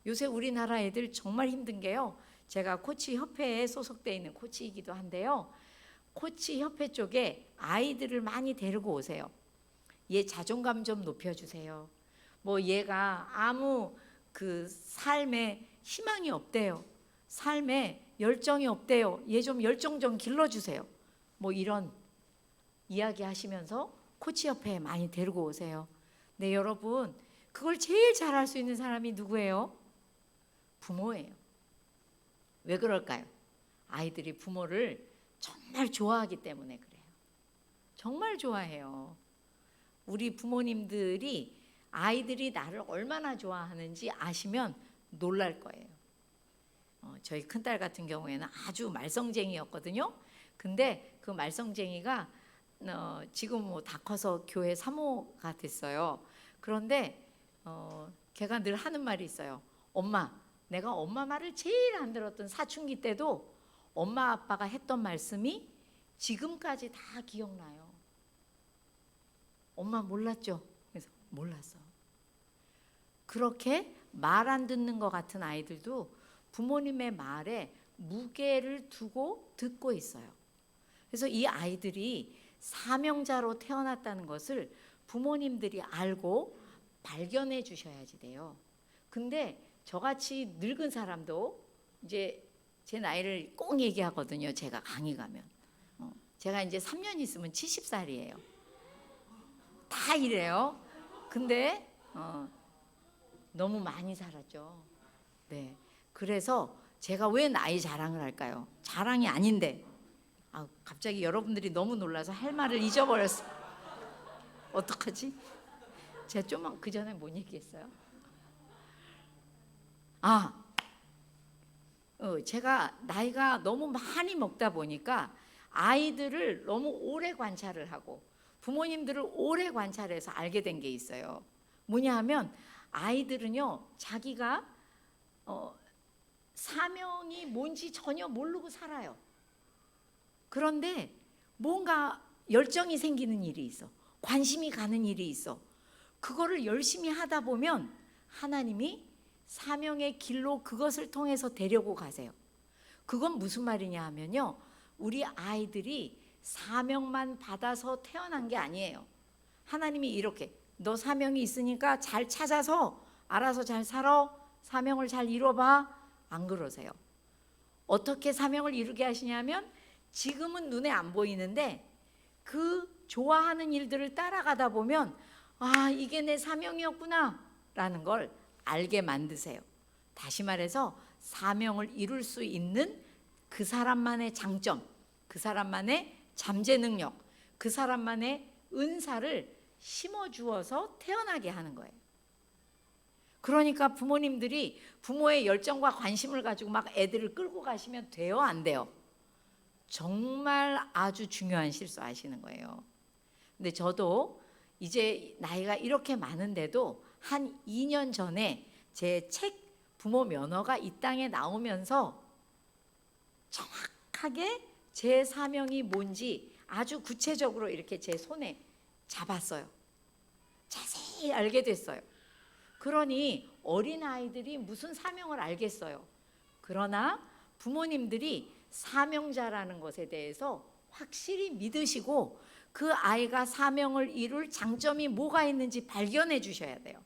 요새 우리나라 애들 정말 힘든 게요. 제가 코치 협회에 소속되어 있는 코치이기도 한데요. 코치 협회 쪽에 아이들을 많이 데리고 오세요. 얘 자존감 좀 높여주세요. 뭐 얘가 아무 그 삶에 희망이 없대요. 삶에 열정이 없대요. 얘 좀 열정 좀 길러주세요. 뭐 이런 이야기 하시면서 코치 협회에 많이 데리고 오세요. 네, 여러분, 그걸 제일 잘할 수 있는 사람이 누구예요? 부모예요. 왜 그럴까요? 아이들이 부모를 정말 좋아하기 때문에 그래요. 정말 좋아해요. 우리 부모님들이 아이들이 나를 얼마나 좋아하는지 아시면 놀랄 거예요. 저희 큰딸 같은 경우에는 아주 말썽쟁이였거든요. 근데 그 말썽쟁이가 지금 뭐 다 커서 교회 사모가 됐어요. 그런데 걔가 늘 하는 말이 있어요. 엄마, 내가 엄마 말을 제일 안 들었던 사춘기 때도 엄마 아빠가 했던 말씀이 지금까지 다 기억나요. 엄마 몰랐죠? 그래서 몰랐어. 그렇게 말 안 듣는 것 같은 아이들도 부모님의 말에 무게를 두고 듣고 있어요. 그래서 이 아이들이 사명자로 태어났다는 것을 부모님들이 알고 발견해 주셔야지 돼요. 근데 저같이 늙은 사람도 이제 제 나이를 꼭 얘기하거든요. 제가 강의 가면. 제가 이제 3년 있으면 70살이에요. 다 이래요. 근데 너무 많이 살았죠. 네. 그래서 제가 왜 나이 자랑을 할까요? 자랑이 아닌데. 갑자기 여러분들이 너무 놀라서 할 말을 잊어버렸어. 어떡하지? 제가 좀만 그 전에 뭔 얘기했어요? 제가 나이가 너무 많이 먹다 보니까 아이들을 너무 오래 관찰을 하고 부모님들을 오래 관찰해서 알게 된 게 있어요. 뭐냐 하면 아이들은요, 자기가 사명이 뭔지 전혀 모르고 살아요. 그런데 뭔가 열정이 생기는 일이 있어. 관심이 가는 일이 있어. 그거를 열심히 하다 보면 하나님이 사명의 길로 그것을 통해서 데려고 가세요. 그건 무슨 말이냐 하면요, 우리 아이들이 사명만 받아서 태어난 게 아니에요. 하나님이 이렇게 너 사명이 있으니까 잘 찾아서 알아서 잘 살아, 사명을 잘 이뤄봐. 안 그러세요. 어떻게 사명을 이루게 하시냐면 지금은 눈에 안 보이는데 그 좋아하는 일들을 따라가다 보면 이게 내 사명이었구나 라는 걸 알게 만드세요. 다시 말해서 사명을 이룰 수 있는 그 사람만의 장점, 그 사람만의 잠재 능력, 그 사람만의 은사를 심어주어서 태어나게 하는 거예요. 그러니까 부모님들이 부모의 열정과 관심을 가지고 막 애들을 끌고 가시면 돼요, 안 돼요? 정말 아주 중요한 실수 하시는 거예요. 근데 저도 이제 나이가 이렇게 많은데도 한 2년 전에 제 책 부모 면허가 이 땅에 나오면서 정확하게 제 사명이 뭔지 아주 구체적으로 이렇게 제 손에 잡았어요. 자세히 알게 됐어요. 그러니 어린아이들이 무슨 사명을 알겠어요. 그러나 부모님들이 사명자라는 것에 대해서 확실히 믿으시고 그 아이가 사명을 이룰 장점이 뭐가 있는지 발견해 주셔야 돼요.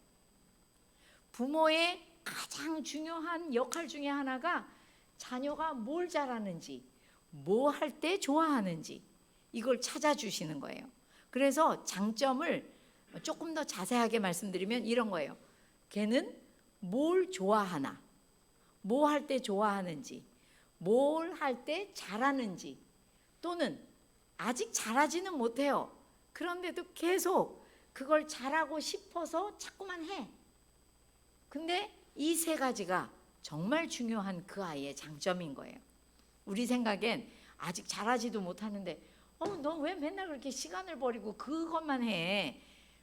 부모의 가장 중요한 역할 중에 하나가 자녀가 뭘 잘하는지, 뭐 할 때 좋아하는지 이걸 찾아주시는 거예요. 그래서 장점을 조금 더 자세하게 말씀드리면 이런 거예요. 걔는 뭘 좋아하나, 뭐 할 때 좋아하는지, 뭘 할 때 잘하는지, 또는 아직 잘하지는 못해요. 그런데도 계속 그걸 잘하고 싶어서 자꾸만 해. 근데 이 세 가지가 정말 중요한 그 아이의 장점인 거예요. 우리 생각엔 아직 잘하지도 못하는데 너 왜 맨날 그렇게 시간을 버리고 그것만 해?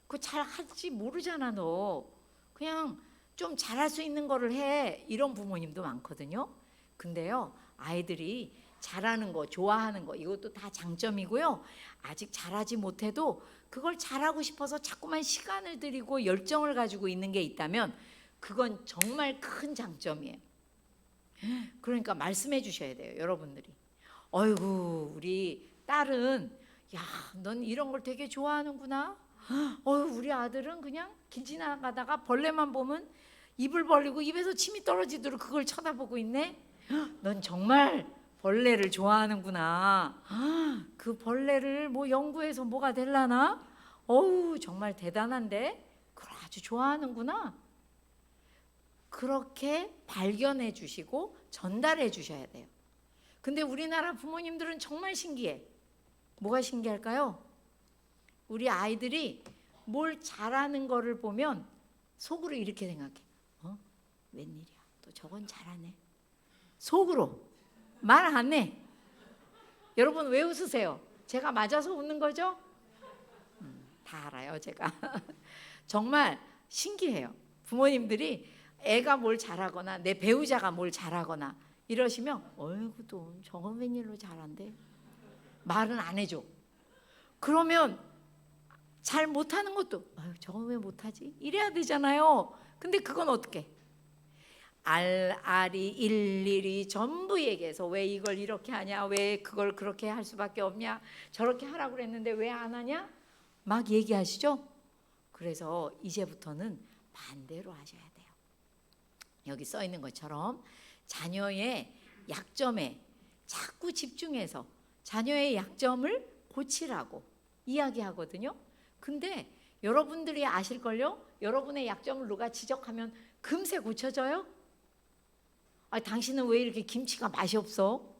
그거 잘 할지 모르잖아 너. 그냥 좀 잘할 수 있는 거를 해. 이런 부모님도 많거든요. 근데요, 아이들이 잘하는 거, 좋아하는 거, 이것도 다 장점이고요. 아직 잘하지 못해도 그걸 잘하고 싶어서 자꾸만 시간을 들이고 열정을 가지고 있는 게 있다면 그건 정말 큰 장점이에요. 그러니까 말씀해 주셔야 돼요, 여러분들이. 어이구, 우리 딸은 야, 넌 이런 걸 되게 좋아하는구나. 우리 아들은 그냥 길 지나가다가 벌레만 보면 입을 벌리고 입에서 침이 떨어지도록 그걸 쳐다보고 있네. 넌 정말 벌레를 좋아하는구나. 그 벌레를 뭐 연구해서 뭐가 될라나? 정말 대단한데? 그걸 아주 좋아하는구나. 그렇게 발견해 주시고 전달해 주셔야 돼요. 근데 우리나라 부모님들은 정말 신기해. 뭐가 신기할까요? 우리 아이들이 뭘 잘하는 거를 보면 속으로 이렇게 생각해. 웬일이야, 또 저건 잘하네. 속으로 말 안 해. 여러분 왜 웃으세요? 제가 맞아서 웃는 거죠? 다 알아요, 제가. 정말 신기해요. 부모님들이 애가 뭘 잘하거나 내 배우자가 뭘 잘하거나 이러시면 어이구, 또 저건 웬일로 잘한대. 말은 안 해줘. 그러면 잘 못하는 것도 저건 왜 못하지? 이래야 되잖아요. 근데 그건 어떻게? 알알이 일일이 전부 얘기해서 왜 이걸 이렇게 하냐, 왜 그걸 그렇게 할 수밖에 없냐, 저렇게 하라고 그랬는데 왜 안 하냐, 막 얘기하시죠. 그래서 이제부터는 반대로 하셔야 돼요. 여기 써 있는 것처럼 자녀의 약점에 자꾸 집중해서 자녀의 약점을 고치라고 이야기하거든요. 근데 여러분들이 아실걸요? 여러분의 약점을 누가 지적하면 금세 고쳐져요? 당신은 왜 이렇게 김치가 맛이 없어?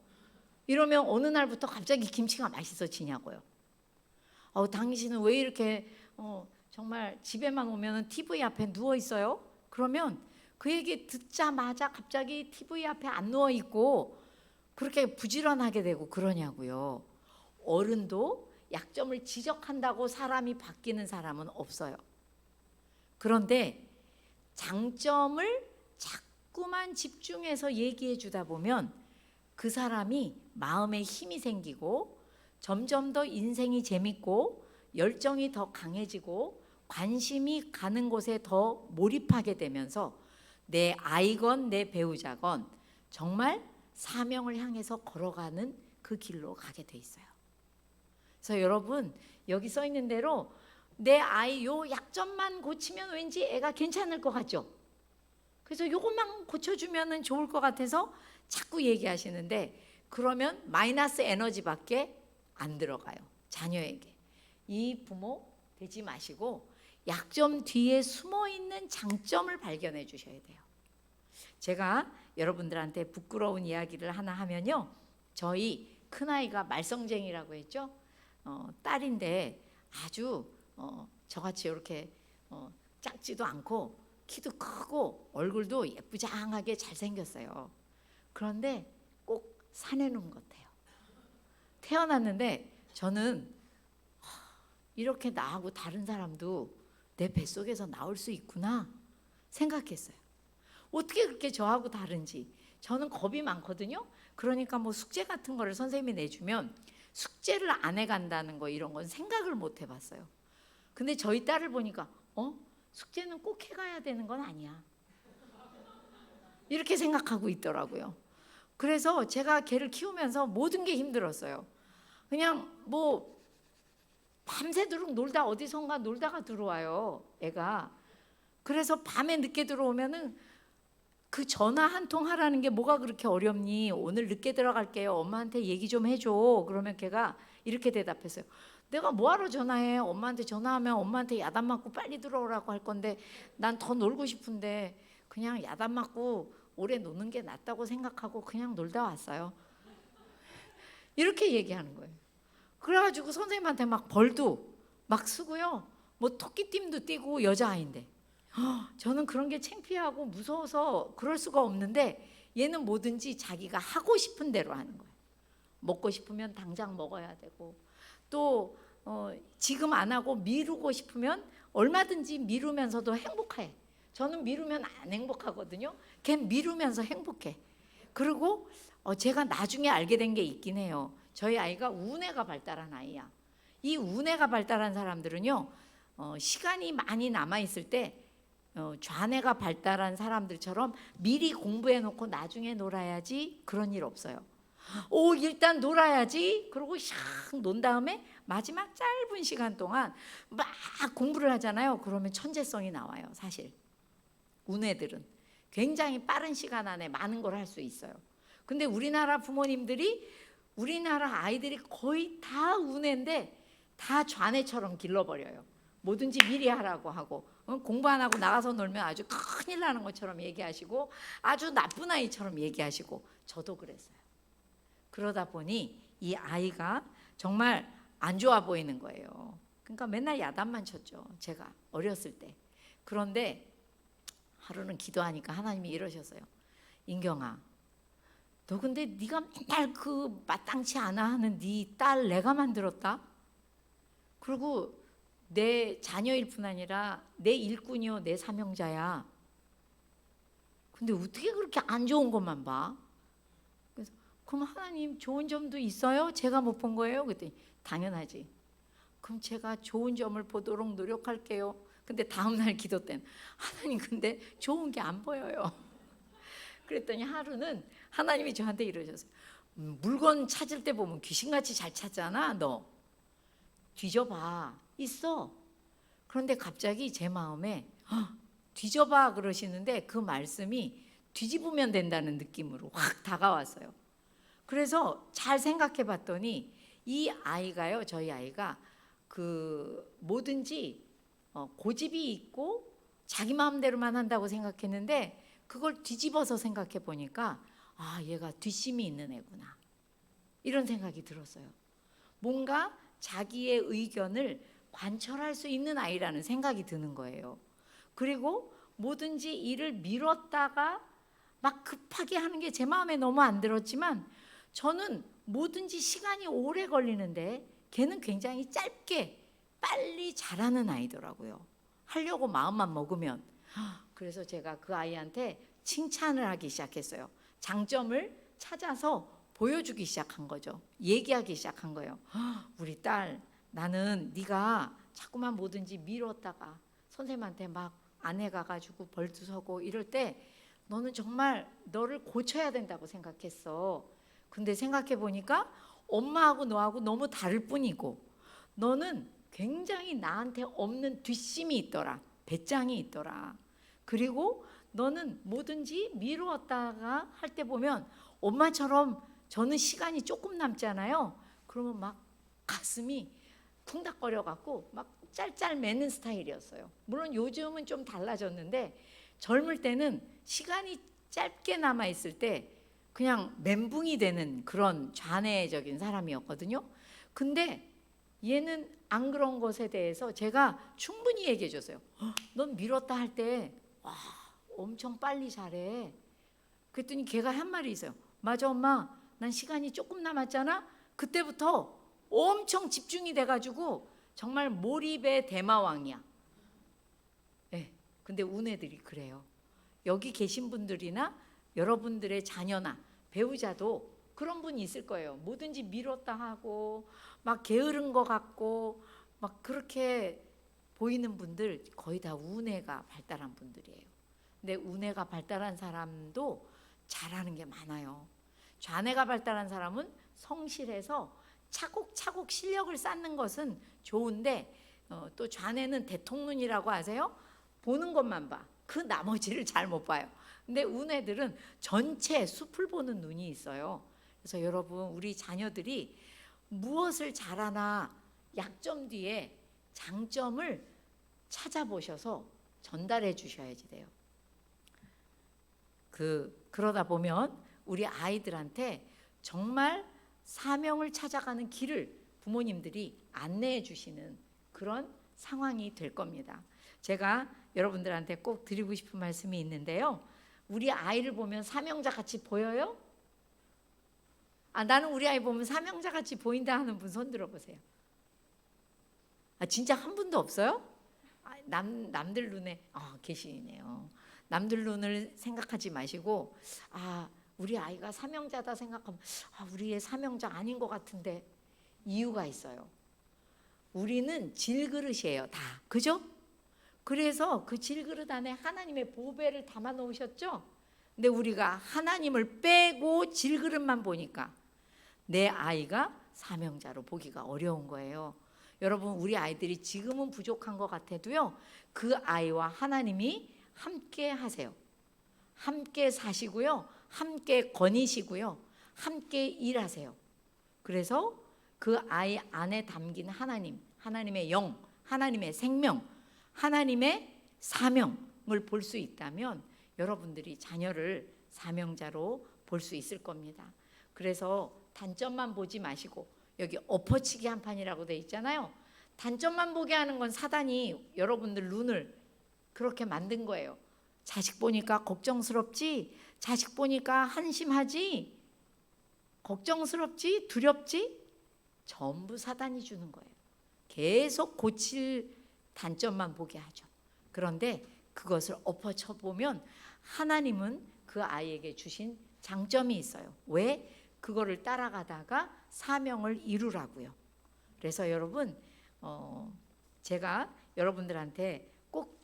이러면 어느 날부터 갑자기 김치가 맛있어지냐고요. 당신은 왜 이렇게 정말 집에만 오면 TV 앞에 누워 있어요? 그러면 그 얘기 듣자마자 갑자기 TV 앞에 안 누워 있고 그렇게 부지런하게 되고 그러냐고요. 어른도 약점을 지적한다고 사람이 바뀌는 사람은 없어요. 그런데 장점을 자꾸만 집중해서 얘기해 주다 보면 그 사람이 마음에 힘이 생기고 점점 더 인생이 재밌고 열정이 더 강해지고 관심이 가는 곳에 더 몰입하게 되면서 내 아이건 내 배우자건 정말 사명을 향해서 걸어가는 그 길로 가게 돼 있어요. 그래서 여러분 여기 써 있는 대로 내 아이 요 약점만 고치면 왠지 애가 괜찮을 것 같죠? 그래서 요것만 고쳐주면 좋을 것 같아서 자꾸 얘기하시는데 그러면 마이너스 에너지밖에 안 들어가요, 자녀에게. 이 부모 되지 마시고 약점 뒤에 숨어있는 장점을 발견해 주셔야 돼요. 제가 여러분들한테 부끄러운 이야기를 하나 하면요, 저희 큰아이가 말썽쟁이라고 했죠. 딸인데 아주 저같이 이렇게 작지도 않고 키도 크고 얼굴도 예쁘장하게 잘생겼어요. 그런데 꼭 사내놈 같아요. 태어났는데 저는 이렇게 나하고 다른 사람도 내 뱃속에서 나올 수 있구나 생각했어요. 어떻게 그렇게 저하고 다른지. 저는 겁이 많거든요. 그러니까 뭐 숙제 같은 거를 선생님이 내주면 숙제를 안 해간다는 거 이런 건 생각을 못 해봤어요. 근데 저희 딸을 보니까 숙제는 꼭 해가야 되는 건 아니야, 이렇게 생각하고 있더라고요. 그래서 제가 걔를 키우면서 모든 게 힘들었어요. 그냥 뭐 밤새도록 놀다 어디선가 놀다가 들어와요, 애가. 그래서 밤에 늦게 들어오면은 그 전화 한 통 하라는 게 뭐가 그렇게 어렵니? 오늘 늦게 들어갈게요. 엄마한테 얘기 좀 해줘. 그러면 걔가 이렇게 대답했어요. 내가 뭐하러 전화해? 엄마한테 전화하면 엄마한테 야단 맞고 빨리 들어오라고 할 건데 난 더 놀고 싶은데 그냥 야단 맞고 오래 노는 게 낫다고 생각하고 그냥 놀다 왔어요. 이렇게 얘기하는 거예요. 그래가지고 선생님한테 막 벌도 막 쓰고요. 뭐 토끼띠도 띄고 여자아이인데 저는 그런 게 창피하고 무서워서 그럴 수가 없는데 얘는 뭐든지 자기가 하고 싶은 대로 하는 거예요. 먹고 싶으면 당장 먹어야 되고 또 지금 안 하고 미루고 싶으면 얼마든지 미루면서도 행복해. 저는 미루면 안 행복하거든요. 걔는 미루면서 행복해. 그리고 제가 나중에 알게 된 게 있긴 해요. 저희 아이가 우뇌가 발달한 아이야. 이 우뇌가 발달한 사람들은요, 시간이 많이 남아 있을 때 좌뇌가 발달한 사람들처럼 미리 공부해 놓고 나중에 놀아야지 그런 일 없어요. 일단 놀아야지. 그러고 샥 논 다음에 마지막 짧은 시간 동안 막 공부를 하잖아요. 그러면 천재성이 나와요. 사실 우뇌들은 굉장히 빠른 시간 안에 많은 걸 할 수 있어요. 근데 우리나라 부모님들이, 우리나라 아이들이 거의 다 우뇌인데 다 좌뇌처럼 길러버려요. 뭐든지 미리 하라고 하고, 공부 안 하고 나가서 놀면 아주 큰일 나는 것처럼 얘기하시고, 아주 나쁜 아이처럼 얘기하시고. 저도 그랬어요. 그러다 보니 이 아이가 정말 안 좋아 보이는 거예요. 그러니까 맨날 야단만 쳤죠, 제가 어렸을 때. 그런데 하루는 기도하니까 하나님이 이러셨어요. 인경아, 너 근데 네가 맨날 그 마땅치 않아 하는 네 딸 내가 만들었다. 그리고 내 자녀일 뿐 아니라 내 일꾼이요, 내 사명자야. 근데 어떻게 그렇게 안 좋은 것만 봐? 그래서 그럼 하나님 좋은 점도 있어요? 제가 못 본 거예요? 그랬더니 당연하지. 그럼 제가 좋은 점을 보도록 노력할게요. 근데 다음날 기도 때는 하나님 근데 좋은 게 안 보여요. 그랬더니 하루는 하나님이 저한테 이러셨어요. 물건 찾을 때 보면 귀신같이 잘 찾잖아. 너 뒤져봐. 있어. 그런데 갑자기 제 마음에 뒤져봐 그러시는데 그 말씀이 뒤집으면 된다는 느낌으로 확 다가왔어요. 그래서 잘 생각해 봤더니 이 아이가요, 저희 아이가 그 뭐든지 고집이 있고 자기 마음대로만 한다고 생각했는데 그걸 뒤집어서 생각해 보니까 얘가 뒷심이 있는 애구나, 이런 생각이 들었어요. 뭔가 자기의 의견을 관철할 수 있는 아이라는 생각이 드는 거예요. 그리고 뭐든지 일을 미뤘다가 막 급하게 하는 게 제 마음에 너무 안 들었지만 저는 뭐든지 시간이 오래 걸리는데 걔는 굉장히 짧게 빨리 잘하는 아이더라고요. 하려고 마음만 먹으면. 그래서 제가 그 아이한테 칭찬을 하기 시작했어요. 장점을 찾아서 보여주기 시작한 거죠. 얘기하기 시작한 거예요. 우리 딸, 나는 네가 자꾸만 뭐든지 미뤘다가 선생님한테 막 안해 가가지고 벌도 서고 이럴 때 너는 정말 너를 고쳐야 된다고 생각했어. 근데 생각해 보니까 엄마하고 너하고 너무 다를 뿐이고 너는 굉장히 나한테 없는 뒷심이 있더라. 배짱이 있더라. 그리고 너는 뭐든지 미루었다가 할 때 보면 엄마처럼 저는 시간이 조금 남잖아요. 그러면 막 가슴이 쿵닥거려 갖고 막 짤짤 매는 스타일이었어요. 물론 요즘은 좀 달라졌는데 젊을 때는 시간이 짧게 남아 있을 때 그냥 멘붕이 되는 그런 좌뇌적인 사람이었거든요. 근데 얘는 안 그런 것에 대해서 제가 충분히 얘기해 줬어요. 넌 미뤘다 할 때 엄청 빨리 잘해. 그랬더니 걔가 한 말이 있어요. 맞아 엄마, 난 시간이 조금 남았잖아. 그때부터 엄청 집중이 돼가지고 정말 몰입의 대마왕이야. 네, 근데 우네들이 그래요. 여기 계신 분들이나 여러분들의 자녀나 배우자도 그런 분이 있을 거예요. 뭐든지 미뤘다 하고 막 게으른 것 같고 막 그렇게 보이는 분들 거의 다 우뇌가 발달한 분들이에요. 근데 우뇌가 발달한 사람도 잘하는 게 많아요. 좌뇌가 발달한 사람은 성실해서 차곡차곡 실력을 쌓는 것은 좋은데 또 좌뇌는 대통눈이라고 아세요? 보는 것만 봐. 그 나머지를 잘 못 봐요. 근데 우뇌들은 전체 숲을 보는 눈이 있어요. 그래서 여러분 우리 자녀들이 무엇을 잘하나 약점 뒤에 장점을 찾아보셔서 전달해 주셔야지 돼요. 그러다 보면 우리 아이들한테 정말 사명을 찾아가는 길을 부모님들이 안내해 주시는 그런 상황이 될 겁니다. 제가 여러분들한테 꼭 드리고 싶은 말씀이 있는데요. 우리 아이를 보면 사명자 같이 보여요? 나는 우리 아이 보면 사명자 같이 보인다 하는 분 손 들어보세요. 진짜 한 분도 없어요? 남들 눈에 계시네요. 남들 눈을 생각하지 마시고 우리 아이가 사명자다 생각하면 우리 애 사명자 아닌 것 같은데 이유가 있어요. 우리는 질그릇이에요, 다. 그죠? 그래서 그 질그릇 안에 하나님의 보배를 담아 놓으셨죠? 근데 우리가 하나님을 빼고 질그릇만 보니까 내 아이가 사명자로 보기가 어려운 거예요. 여러분, 우리 아이들이 지금은 부족한 것 같아도요, 그 아이와 하나님이 함께 하세요. 함께 사시고요, 함께 거니시고요, 함께 일하세요. 그래서 그 아이 안에 담긴 하나님, 하나님의 영, 하나님의 생명, 하나님의 사명을 볼 수 있다면 여러분들이 자녀를 사명자로 볼 수 있을 겁니다. 그래서 단점만 보지 마시고, 여기 엎어치기 한 판이라고 돼 있잖아요. 단점만 보게 하는 건 사단이 여러분들 눈을 그렇게 만든 거예요. 자식 보니까 걱정스럽지? 자식 보니까 한심하지? 걱정스럽지? 두렵지? 전부 사단이 주는 거예요. 계속 고칠 단점만 보게 하죠. 그런데 그것을 엎어쳐 보면 하나님은 그 아이에게 주신 장점이 있어요. 왜? 그거를 따라가다가 사명을 이루라고요. 그래서 여러분, 제가 여러분들한테 꼭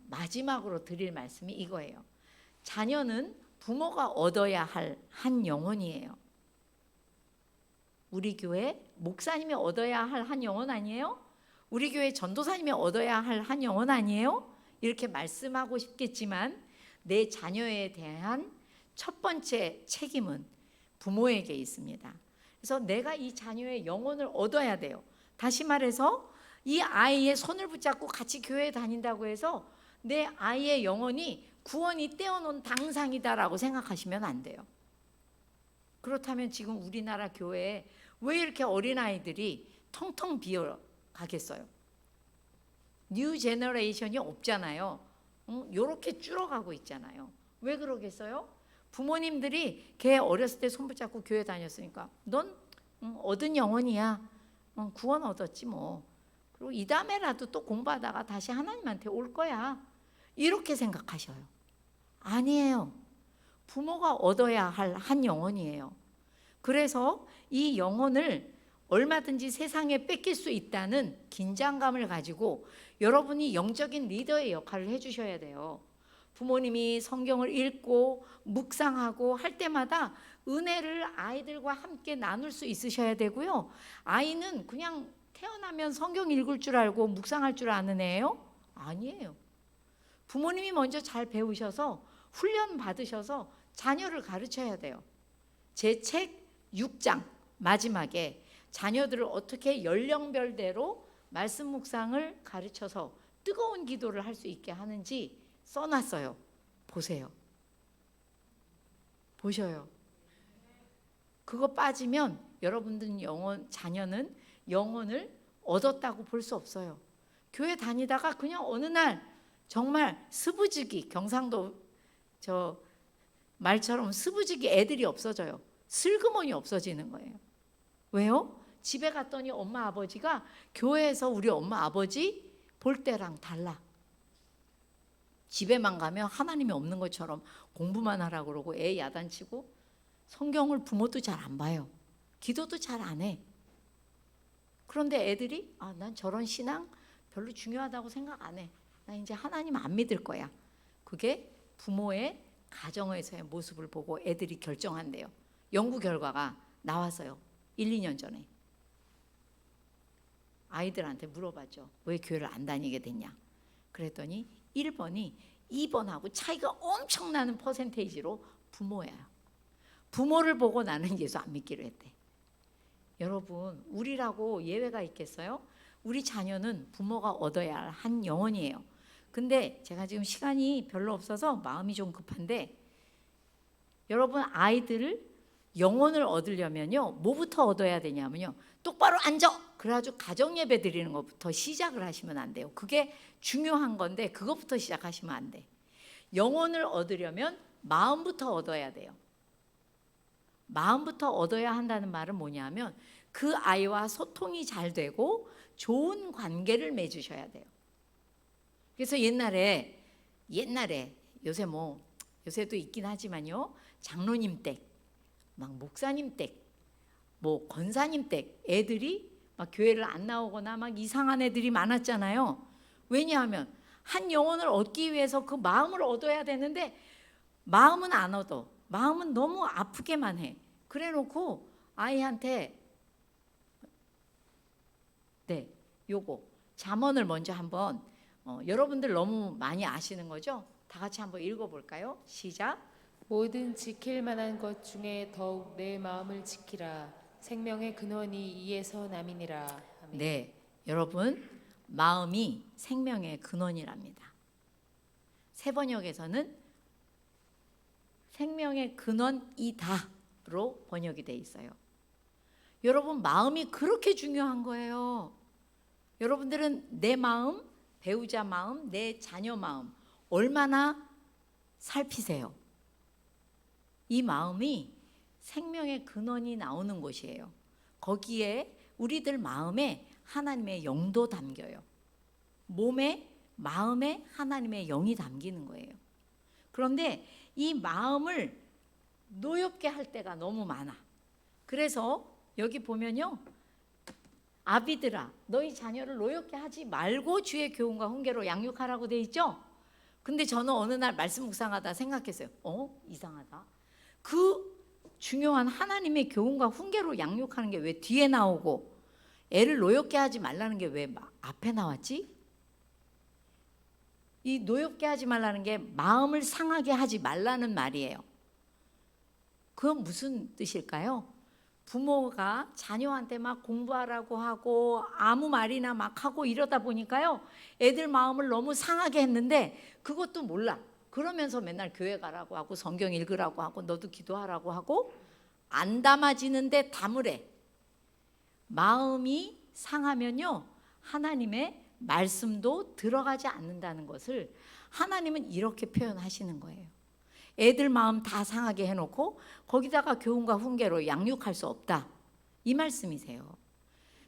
마지막으로 드릴 말씀이 이거예요. 자녀는 부모가 얻어야 할 한 영혼이에요. 우리 교회 목사님이 얻어야 할 한 영혼 아니에요? 우리 교회 전도사님이 얻어야 할 한 영혼 아니에요? 이렇게 말씀하고 싶겠지만 내 자녀에 대한 첫 번째 책임은 부모에게 있습니다. 그래서 내가 이 자녀의 영혼을 얻어야 돼요. 다시 말해서 이 아이의 손을 붙잡고 같이 교회에 다닌다고 해서 내 아이의 영혼이 구원이 떼어놓은 당상이다라고 생각하시면 안 돼요. 그렇다면 지금 우리나라 교회에 왜 이렇게 어린아이들이 텅텅 비어 가겠어요? 뉴 제너레이션이 없잖아요. 요렇게 줄어가고 있잖아요. 왜 그러겠어요? 부모님들이 걔 어렸을 때 손 붙잡고 교회 다녔으니까 넌 얻은 영혼이야. 구원 얻었지 뭐. 그리고 이 다음에라도 또 공부하다가 다시 하나님한테 올 거야. 이렇게 생각하셔요. 아니에요. 부모가 얻어야 할 한 영혼이에요. 그래서 이 영혼을 얼마든지 세상에 뺏길 수 있다는 긴장감을 가지고 여러분이 영적인 리더의 역할을 해주셔야 돼요. 부모님이 성경을 읽고 묵상하고 할 때마다 은혜를 아이들과 함께 나눌 수 있으셔야 되고요. 아이는 그냥 태어나면 성경 읽을 줄 알고 묵상할 줄 아는 애예요? 아니에요. 부모님이 먼저 잘 배우셔서 훈련 받으셔서 자녀를 가르쳐야 돼요. 제 책 6장 마지막에 자녀들을 어떻게 연령별대로 말씀 묵상을 가르쳐서 뜨거운 기도를 할 수 있게 하는지 써놨어요. 보세요. 보셔요. 그거 빠지면 여러분들 자녀는 영혼을 얻었다고 볼 수 없어요. 교회 다니다가 그냥 어느 날 정말 스부지기, 경상도 저 말처럼 스부지기 애들이 없어져요. 슬그머니 없어지는 거예요. 왜요? 집에 갔더니 엄마 아버지가 교회에서 우리 엄마 아버지 볼 때랑 달라. 집에만 가면 하나님이 없는 것처럼 공부만 하라고 그러고 애 야단치고 성경을 부모도 잘 안 봐요. 기도도 잘 안 해. 그런데 애들이 난 저런 신앙 별로 중요하다고 생각 안 해. 나 이제 하나님 안 믿을 거야. 그게 부모의 가정에서의 모습을 보고 애들이 결정한대요. 연구 결과가 나왔어요. 1, 2년 전에. 아이들한테 물어봤죠. 왜 교회를 안 다니게 됐냐. 그랬더니 1번이 2번하고 차이가 엄청나는 퍼센테이지로 부모예요. 부모를 보고 나는 예수 안 믿기로 했대. 여러분, 우리라고 예외가 있겠어요? 우리 자녀는 부모가 얻어야 할 한 영혼이에요. 근데 제가 지금 시간이 별로 없어서 마음이 좀 급한데, 여러분 아이들을 영혼을 얻으려면요, 뭐부터 얻어야 되냐면요, 똑바로 앉아. 그래가지고 가정 예배 드리는 것부터 시작을 하시면 안 돼요. 그게 중요한 건데 그것부터 시작하시면 안 돼. 영혼을 얻으려면 마음부터 얻어야 돼요. 마음부터 얻어야 한다는 말은 뭐냐면 그 아이와 소통이 잘 되고 좋은 관계를 맺으셔야 돼요. 그래서 옛날에 요새 뭐 요새도 있긴 하지만요, 장로님 댁, 막 목사님 댁, 뭐 권사님 댁 애들이 막 교회를 안 나오거나 막 이상한 애들이 많았잖아요. 왜냐하면 한 영혼을 얻기 위해서 그 마음을 얻어야 되는데 마음은 안 얻어. 마음은 너무 아프게만 해. 그래 놓고 아이한테 요거 잠언을 먼저 한번 여러분들 너무 많이 아시는 거죠? 다 같이 한번 읽어볼까요? 시작. 모든 지킬 만한 것 중에 더욱 내 마음을 지키라. 생명의 근원이 이에서 남이니라. 아멘. 네, 여러분 마음이 생명의 근원이랍니다. 새 번역에서는 생명의 근원이다로 번역이 돼 있어요. 여러분 마음이 그렇게 중요한 거예요. 여러분들은 내 마음, 배우자 마음, 내 자녀 마음 얼마나 살피세요? 이 마음이 생명의 근원이 나오는 곳이에요. 거기에 우리들 마음에 하나님의 영도 담겨요. 몸에, 마음에 하나님의 영이 담기는 거예요. 그런데 이 마음을 노엽게 할 때가 너무 많아. 그래서 여기 보면요, 아비들아 너희 자녀를 노엽게 하지 말고 주의 교훈과 훈계로 양육하라고 돼 있죠. 근데 저는 어느 날 말씀 묵상하다 생각했어요. 이상하다. 그 중요한 하나님의 교훈과 훈계로 양육하는 게 왜 뒤에 나오고 애를 노엽게 하지 말라는 게 왜 앞에 나왔지? 이 노엽게 하지 말라는 게 마음을 상하게 하지 말라는 말이에요. 그건 무슨 뜻일까요? 부모가 자녀한테 막 공부하라고 하고 아무 말이나 막 하고 이러다 보니까요, 애들 마음을 너무 상하게 했는데 그것도 몰라. 그러면서 맨날 교회 가라고 하고 성경 읽으라고 하고 너도 기도하라고 하고 안 담아지는데 담으래. 마음이 상하면요, 하나님의 말씀도 들어가지 않는다는 것을 하나님은 이렇게 표현하시는 거예요. 애들 마음 다 상하게 해놓고 거기다가 교훈과 훈계로 양육할 수 없다, 이 말씀이세요.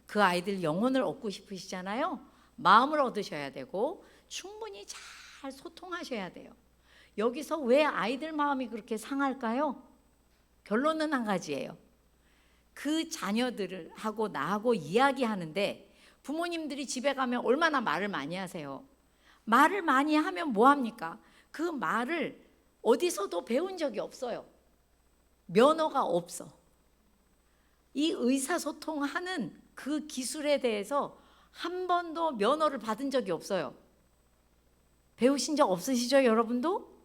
그 아이들 영혼을 얻고 싶으시잖아요. 마음을 얻으셔야 되고 충분히 잘 소통하셔야 돼요. 여기서 왜 아이들 마음이 그렇게 상할까요? 결론은 한 가지예요. 그 자녀들하고 나하고 이야기하는데 부모님들이 집에 가면 얼마나 말을 많이 하세요. 말을 많이 하면 뭐합니까? 그 말을 어디서도 배운 적이 없어요. 면허가 없어. 이 의사소통하는 그 기술에 대해서 한 번도 면허를 받은 적이 없어요. 배우신 적 없으시죠, 여러분도?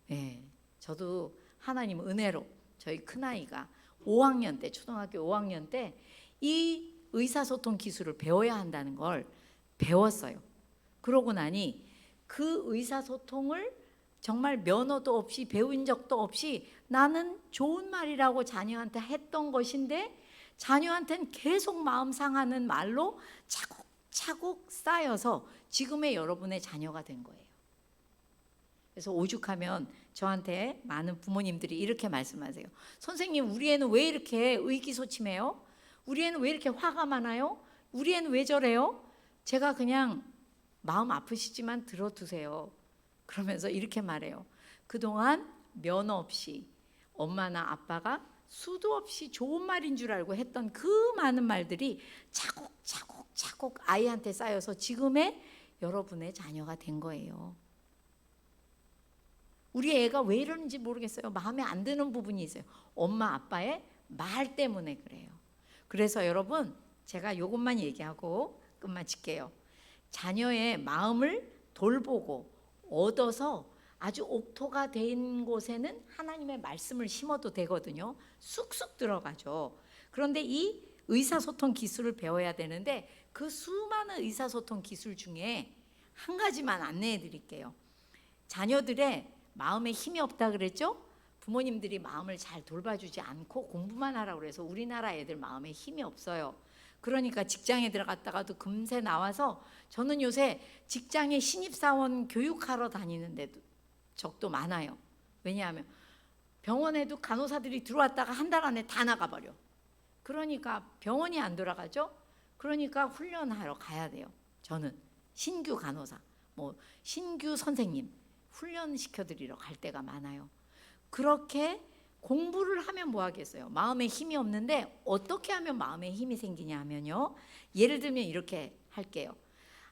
네, 저도 하나님 은혜로 저희 큰아이가 5학년 때, 초등학교 5학년 때 이 의사소통 기술을 배워야 한다는 걸 배웠어요. 그러고 나니 그 의사소통을 정말 면허도 없이 배운 적도 없이 나는 좋은 말이라고 자녀한테 했던 것인데 자녀한테는 계속 마음 상하는 말로 차곡차곡 쌓여서 지금의 여러분의 자녀가 된 거예요. 그래서 오죽하면 저한테 많은 부모님들이 이렇게 말씀하세요. 선생님, 우리 애는 왜 이렇게 의기소침해요? 우리 애는 왜 이렇게 화가 많아요? 우리 애는 왜 저래요? 제가 그냥 마음 아프시지만 들어두세요. 그러면서 이렇게 말해요. 그동안 면허 없이 엄마나 아빠가 수도 없이 좋은 말인 줄 알고 했던 그 많은 말들이 차곡차곡 아이한테 쌓여서 지금의 여러분의 자녀가 된 거예요. 우리 애가 왜 이러는지 모르겠어요. 마음에 안 드는 부분이 있어요. 엄마 아빠의 말 때문에 그래요. 그래서 여러분, 제가 이것만 얘기하고 끝마칠게요. 자녀의 마음을 돌보고 얻어서 아주 옥토가 된 곳에는 하나님의 말씀을 심어도 되거든요. 쑥쑥 들어가죠. 그런데 이 의사소통 기술을 배워야 되는데 그 수많은 의사소통 기술 중에 한 가지만 안내해 드릴게요. 자녀들의 마음에 힘이 없다 그랬죠? 부모님들이 마음을 잘 돌봐주지 않고 공부만 하라고 그래서 우리나라 애들 마음에 힘이 없어요. 그러니까 직장에 들어갔다가도 금세 나와서 저는 요새 직장에 신입사원 교육하러 다니는 적도 많아요. 왜냐하면 병원에도 간호사들이 들어왔다가 한 달 안에 다 나가버려. 그러니까 병원이 안 돌아가죠. 그러니까 훈련하러 가야 돼요. 저는 신규 간호사 뭐 신규 선생님 훈련시켜 드리러 갈 때가 많아요. 그렇게 공부를 하면 뭐 하겠어요? 마음에 힘이 없는데 어떻게 하면 마음에 힘이 생기냐 하면요. 예를 들면 이렇게 할게요.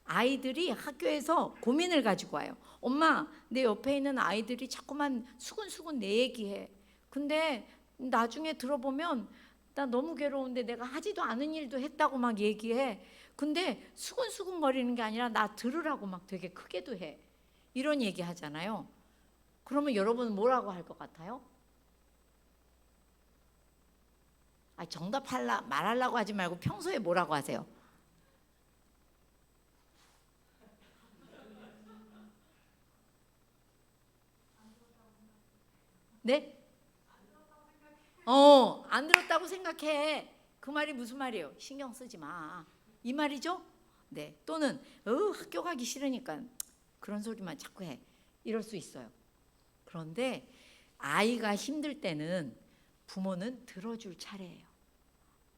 아이들이 학교에서 고민을 가지고 와요. 엄마, 내 옆에 있는 아이들이 자꾸만 수근수근 내 얘기해. 근데 나중에 들어보면 나 너무 괴로운데 내가 하지도 않은 일도 했다고 막 얘기해. 근데 수근수근 거리는 게 아니라 나 들으라고 막 되게 크게도 해. 이런 얘기 하잖아요. 그러면 여러분은 뭐라고 할 것 같아요? 정답 말하려고 하지 말고 평소에 뭐라고 하세요? 네? 안 들었다고 생각해. 그 말이 무슨 말이에요? 신경 쓰지 마. 이 말이죠? 네. 또는 학교 가기 싫으니까 그런 소리만 자꾸 해. 이럴 수 있어요. 그런데 아이가 힘들 때는 부모는 들어줄 차례예요.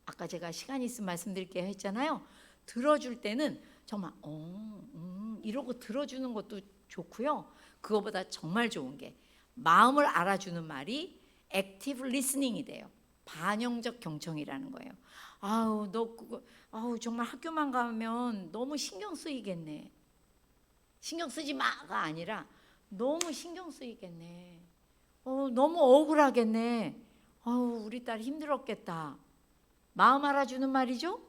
아까 제가 시간 있으면 말씀드릴게요 했잖아요. 들어줄 때는 정말 이러고 들어주는 것도 좋고요. 그거보다 정말 좋은 게 마음을 알아주는 말이 액티브 리스닝이 돼요. 반영적 경청이라는 거예요. 정말 학교만 가면 너무 신경 쓰이겠네. 신경 쓰지 마가 아니라 너무 신경 쓰이겠네. 너무 억울하겠네. 우리 딸 힘들었겠다. 마음 알아주는 말이죠.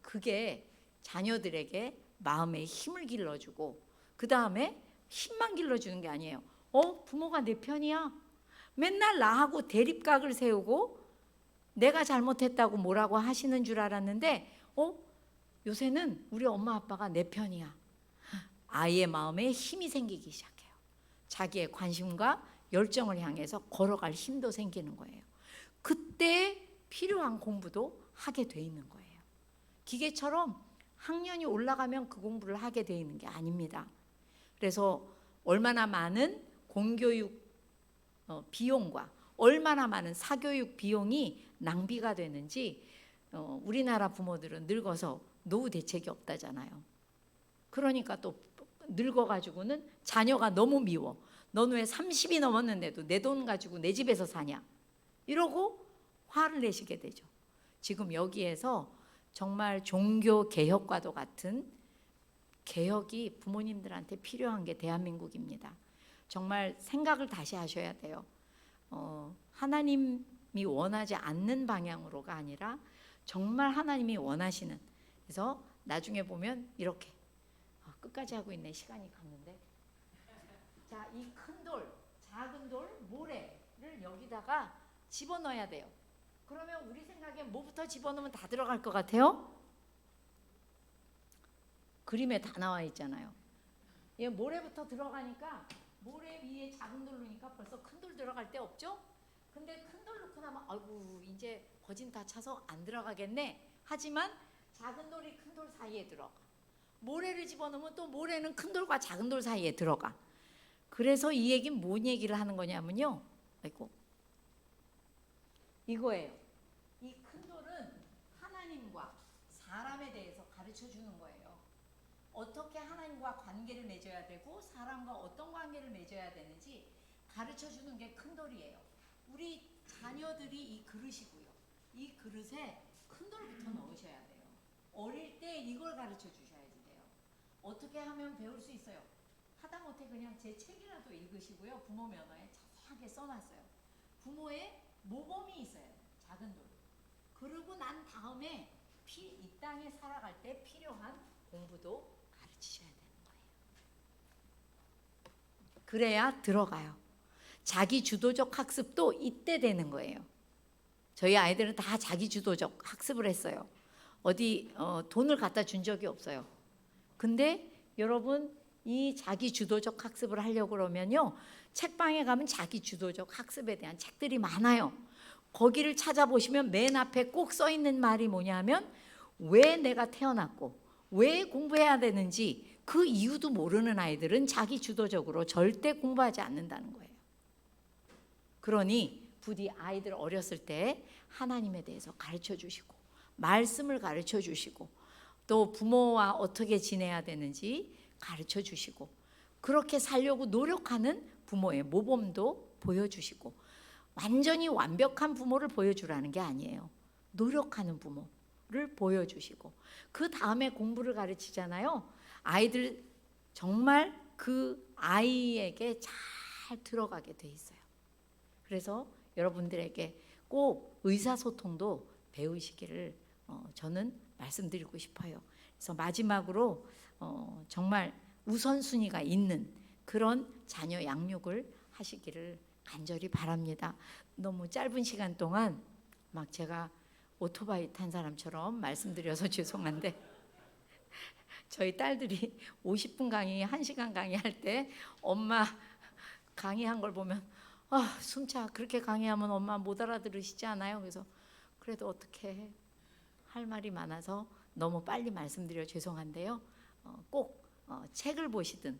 그게 자녀들에게 마음의 힘을 길러주고 그 다음에 힘만 길러주는 게 아니에요. 부모가 내 편이야. 맨날 나하고 대립각을 세우고 내가 잘못했다고 뭐라고 하시는 줄 알았는데 요새는 우리 엄마 아빠가 내 편이야. 아이의 마음에 힘이 생기기 시작해요. 자기의 관심과 열정을 향해서 걸어갈 힘도 생기는 거예요. 그때 필요한 공부도 하게 돼 있는 거예요. 기계처럼 학년이 올라가면 그 공부를 하게 돼 있는 게 아닙니다. 그래서 얼마나 많은 공교육 비용과 얼마나 많은 사교육 비용이 낭비가 되는지 우리나라 부모들은 늙어서 노후 대책이 없다잖아요. 그러니까 또 늙어가지고는 자녀가 너무 미워. 너는 왜 30이 넘었는데도 내 돈 가지고 내 집에서 사냐. 이러고 화를 내시게 되죠. 지금 여기에서 정말 종교 개혁과도 같은 개혁이 부모님들한테 필요한 게 대한민국입니다. 정말 생각을 다시 하셔야 돼요. 하나님이 원하지 않는 방향으로가 아니라 정말 하나님이 원하시는. 그래서 나중에 보면 이렇게 끝까지 하고 있네. 시간이 갔는데. 자, 이 큰 돌, 작은 돌, 모래를 여기다가 집어넣어야 돼요. 그러면 우리 생각엔 뭐부터 집어넣으면 다 들어갈 것 같아요? 그림에 다 나와 있잖아요. 얘 모래부터 들어가니까 모래 위에 작은 돌 놓으니까 벌써 큰 돌 들어갈 데 없죠? 근데 큰 돌 놓고 나면 아이고 이제 거진 다 차서 안 들어가겠네. 하지만 작은 돌이 큰 돌 사이에 들어가. 모래를 집어넣으면 또 모래는 큰 돌과 작은 돌 사이에 들어가. 그래서 이 얘기는 뭔 얘기를 하는 거냐면요. 이거예요. 이 큰 돌은 하나님과 사람에 대해서 가르쳐 주는 거예요. 어떻게 하나님과 관계를 맺어야 되고 사람과 어떤 관계를 맺어야 되는지 가르쳐 주는 게 큰 돌이에요. 우리 자녀들이 이 그릇이고요. 이 그릇에 큰 돌부터 넣으셔야 돼요. 어릴 때 이걸 가르쳐 주셔야지 돼요. 어떻게 하면 배울 수 있어요? 하다못해 그냥 제 책이라도 읽으시고요. 부모 면허에 자세하게 써놨어요. 부모의 모범이 있어야 돼요. 작은 돌. 그러고 난 다음에 이 땅에 살아갈 때 필요한 공부도 가르치셔야 되는 거예요. 그래야 들어가요. 자기 주도적 학습도 이때 되는 거예요. 저희 아이들은 다 자기 주도적 학습을 했어요. 어디 돈을 갖다 준 적이 없어요. 근데 여러분 이 자기 주도적 학습을 하려고 그러면요. 책방에 가면 자기 주도적 학습에 대한 책들이 많아요. 거기를 찾아보시면 맨 앞에 꼭 써 있는 말이 뭐냐면 왜 내가 태어났고 왜 공부해야 되는지 그 이유도 모르는 아이들은 자기 주도적으로 절대 공부하지 않는다는 거예요. 그러니 부디 아이들 어렸을 때 하나님에 대해서 가르쳐 주시고 말씀을 가르쳐 주시고 또 부모와 어떻게 지내야 되는지 가르쳐 주시고 그렇게 살려고 노력하는 부모의 모범도 보여주시고 완전히 완벽한 부모를 보여주라는 게 아니에요. 노력하는 부모를 보여주시고 그 다음에 공부를 가르치잖아요. 아이들 정말 그 아이에게 잘 들어가게 돼 있어요. 그래서 여러분들에게 꼭 의사소통도 배우시기를 저는 말씀드리고 싶어요. 그래서 마지막으로 정말 우선순위가 있는 그런 자녀 양육을 하시기를 간절히 바랍니다. 너무 짧은 시간 동안 막 제가 오토바이 탄 사람처럼 말씀드려서 죄송한데 저희 딸들이 50분 강의, 1시간 강의할 때 엄마 강의한 걸 보면 숨차, 그렇게 강의하면 엄마 못 알아들으시지 않아요? 그래서 그래도 어떻게 할 말이 많아서 너무 빨리 말씀드려 죄송한데요. 꼭 책을 보시든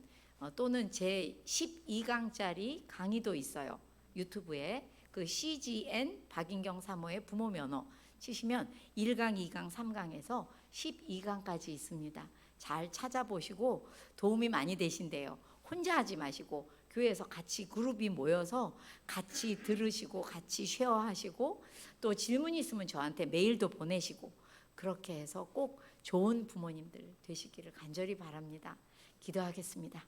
또는 제 12강짜리 강의도 있어요. 유튜브에 그 CGN 박인경 사모의 부모 면허 치시면 1강, 2강, 3강에서 12강까지 있습니다. 잘 찾아보시고 도움이 많이 되신대요. 혼자 하지 마시고 교회에서 같이 그룹이 모여서 같이 들으시고 같이 쉐어하시고 또 질문 있으면 저한테 메일도 보내시고 그렇게 해서 꼭 좋은 부모님들 되시기를 간절히 바랍니다. 기도하겠습니다.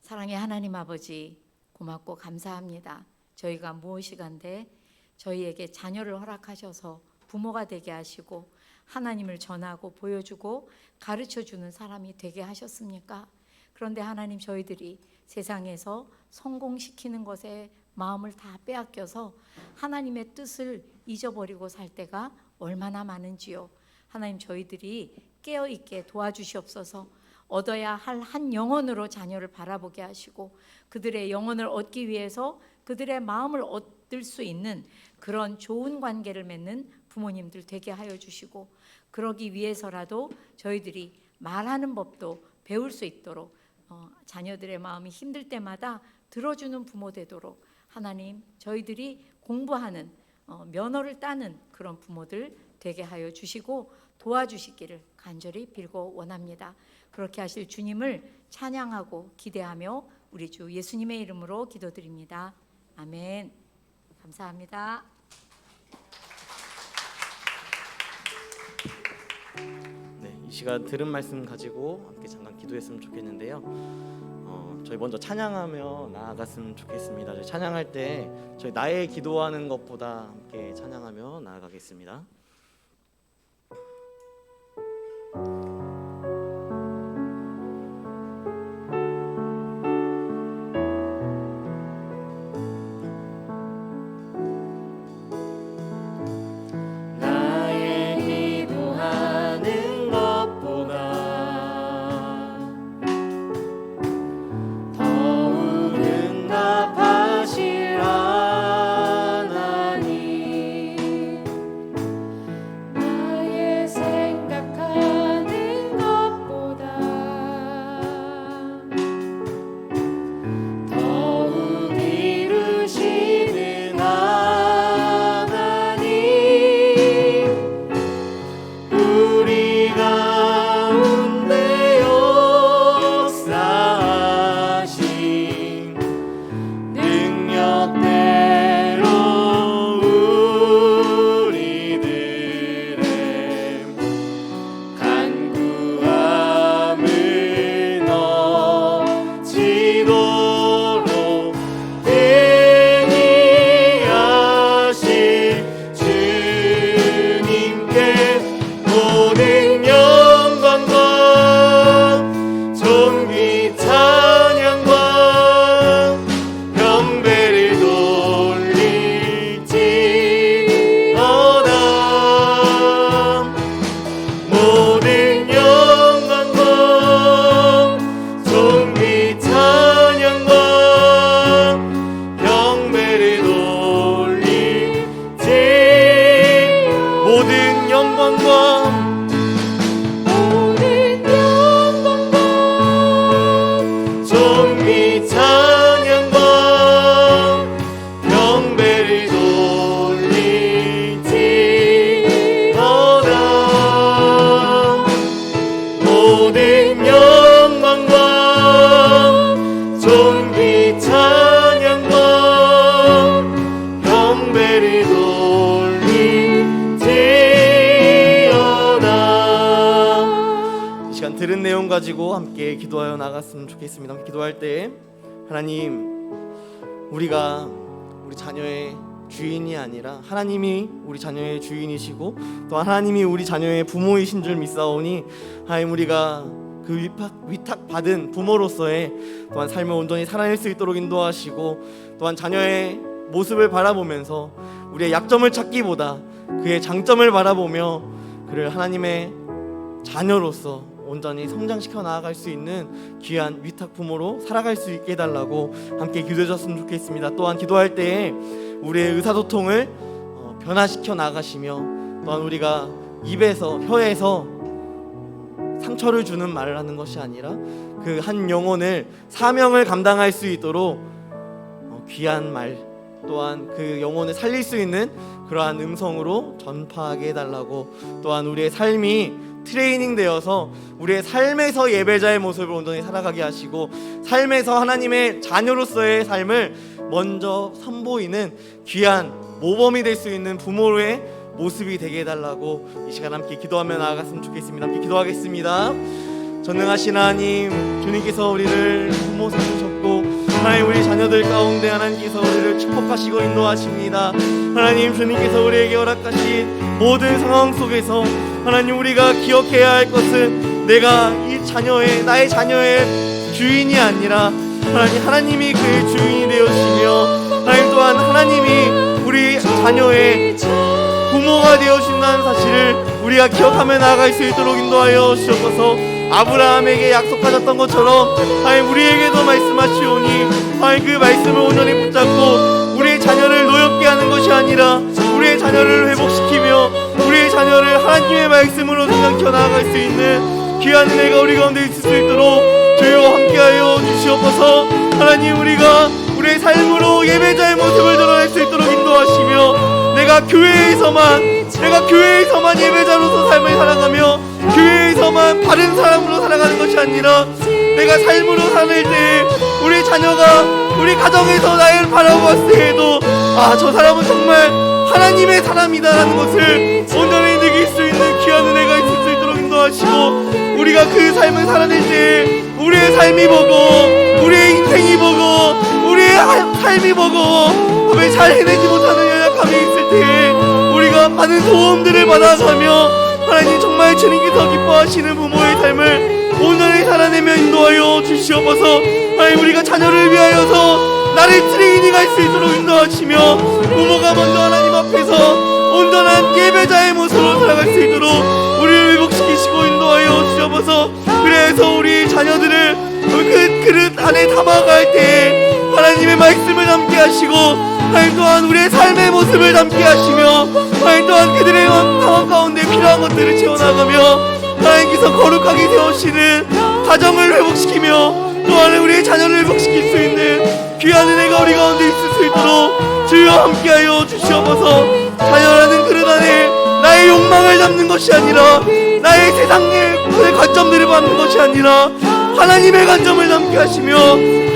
사랑의 하나님 아버지, 고맙고 감사합니다. 저희가 무엇이간데 저희에게 자녀를 허락하셔서 부모가 되게 하시고 하나님을 전하고 보여주고 가르쳐주는 사람이 되게 하셨습니까? 그런데 하나님, 저희들이 세상에서 성공시키는 것에 마음을 다 빼앗겨서 하나님의 뜻을 잊어버리고 살 때가 얼마나 많은지요. 하나님, 저희들이 깨어있게 도와주시옵소서. 얻어야 할 한 영혼으로 자녀를 바라보게 하시고 그들의 영혼을 얻기 위해서 그들의 마음을 얻을 수 있는 그런 좋은 관계를 맺는 부모님들 되게 하여 주시고 그러기 위해서라도 저희들이 말하는 법도 배울 수 있도록 자녀들의 마음이 힘들 때마다 들어주는 부모 되도록 하나님, 저희들이 공부하는 면허를 따는 그런 부모들 되게 하여 주시고 도와주시기를 간절히 빌고 원합니다. 그렇게 하실 주님을 찬양하고 기대하며 우리 주 예수님의 이름으로 기도드립니다. 아멘. 감사합니다. 네, 이 시간 들은 말씀 가지고 함께 잠깐 기도했으면 좋겠는데요. 저희 먼저 찬양하며 나아갔으면 좋겠습니다. 저희 찬양할 때 저희 나의 기도하는 것보다 함께 찬양하며 나아가겠습니다. 모든 들은 내용 가지고 함께 기도하여 나갔으면 좋겠습니다. 기도할 때 하나님, 우리가 우리 자녀의 주인이 아니라 하나님이 우리 자녀의 주인이시고 또 하나님이 우리 자녀의 부모이신 줄 믿사오니 하나님, 우리가 그 위탁받은 부모로서의 또한 삶을 온전히 살아낼 수 있도록 인도하시고 또한 자녀의 모습을 바라보면서 우리의 약점을 찾기보다 그의 장점을 바라보며 그를 하나님의 자녀로서 온전히 성장시켜 나아갈 수 있는 귀한 위탁 부모로 살아갈 수 있게 해달라고 함께 기도해 주셨으면 좋겠습니다. 또한 기도할 때에 우리의 의사소통을 변화시켜 나가시며 또한 우리가 입에서 혀에서 상처를 주는 말을 하는 것이 아니라 그 한 영혼을 사명을 감당할 수 있도록 귀한 말 또한 그 영혼을 살릴 수 있는 그러한 음성으로 전파하게 해달라고, 또한 우리의 삶이 트레이닝 되어서 우리의 삶에서 예배자의 모습을 온전히 살아가게 하시고 삶에서 하나님의 자녀로서의 삶을 먼저 선보이는 귀한 모범이 될 수 있는 부모의 모습이 되게 해달라고 이 시간 함께 기도하며 나아갔으면 좋겠습니다. 함께 기도하겠습니다. 전능하신 하나님, 주님께서 우리를 부모 삼으셨고 하나님, 우리 자녀들 가운데 하나님께서 우리를 축복하시고 인도하십니다. 하나님, 주님께서 우리에게 허락하신 모든 상황 속에서 하나님, 우리가 기억해야 할 것은 내가 나의 자녀의 주인이 아니라 하나님이 그의 주인이 되어주시며 하나님 또한 하나님이 우리 자녀의 부모가 되어주신다는 사실을 우리가 기억하며 나아갈 수 있도록 인도하여 주셔서 아브라함에게 약속하셨던 것처럼 하나님, 우리에게도 말씀하시오니 하나님, 그 말씀을 온전히 붙잡고 우리의 자녀를 노엽게 하는 것이 아니라 우리의 자녀를 회복시키며 우리의 자녀를 하나님의 말씀으로 성장시켜 나아갈 수 있는 귀한 은혜가 우리 가운데 있을 수 있도록 주여 함께하여 주시옵소서. 하나님, 우리가 우리의 삶으로 예배자의 모습을 드러낼 수 있도록 인도하시며 내가 교회에서만 예배자로서 삶을 살아가며 교회에서만 바른 사람으로 살아가는 것이 아니라 내가 삶으로 살을 때 우리 자녀가 우리 가정에서 나를 바라보았을 때에도 저 사람은 정말 하나님의 사람이다라는 것을 온전히 느낄 수 있는 귀한 은혜가 있을 수 있도록 인도하시고 우리가 그 삶을 살아낼 때 우리의 삶이 보고 우리의 인생이 보고 우리의 삶이 보고 왜 잘 해내지 못하는 연약함이 있을 때 우리가 많은 도움들을 받아가며 하나님, 정말 주님께서 기뻐하시는 부모의 삶을 온전히 살아내며 인도하여 주시옵소서. 하나님, 우리가 자녀를 위하여서 나를 트레이닝 할 수 있도록 인도하시며 부모가 먼저 하나님 앞에서 온전한 예배자의 모습으로 살아갈 수 있도록 우리를 회복시키시고 인도하여 주시옵소서. 그래서 우리 자녀들을 그 그릇 안에 담아갈 때 하나님의 말씀을 담게 하시고 하나님 또한 우리의 삶의 모습을 담게 하시며 하나님 또한 그들의 상황 가운데 필요한 것들을 채워나가며 하나님께서 거룩하게 세우시는 가정을 회복시키며 또한 우리의 자녀를 회복시킬 수 있는 귀한 은혜가 우리 가운데 있을 수 있도록 주여 함께하여 주시옵소서. 자녀라는 그릇 안에 나의 욕망을 담는 것이 아니라 나의 세상의 관점들을 받는 것이 아니라 하나님의 관점을 담게 하시며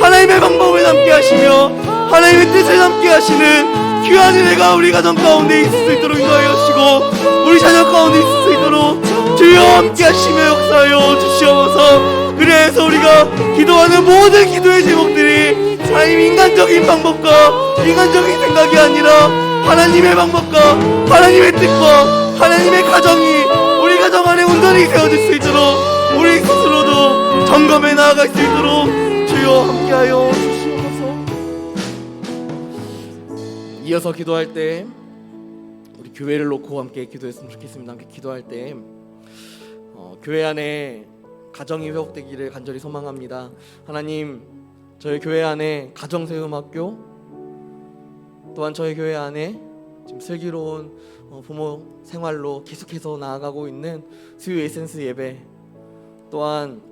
하나님의 방법을 담게 하시며 하나님의 뜻을 담게 하시는 귀한 은혜가 우리 가정 가운데 있을 수 있도록 인도하여 주시고 우리 자녀 가운데 있을 수 있도록 주여 함께 하시며 역사하여 주시옵소서. 그래서 우리가 기도하는 모든 기도의 제목들이 하나님 인간적인 방법과 인간적인 생각이 아니라 하나님의 방법과 하나님의 뜻과 하나님의 가정이 우리 가정 안에 온전히 세워질 수 있도록 우리 스스로도 점검해 나아갈 수 있도록 주여 함께하여 주시옵소서. 이어서 기도할 때 우리 교회를 놓고 함께 기도했으면 좋겠습니다. 함께 기도할 때 교회 안에 가정이 회복되기를 간절히 소망합니다. 하나님, 저희 교회 안에 가정세움학교 또한 저희 교회 안에 지금 슬기로운 부모 생활로 계속해서 나아가고 있는 수요 에센스 예배, 또한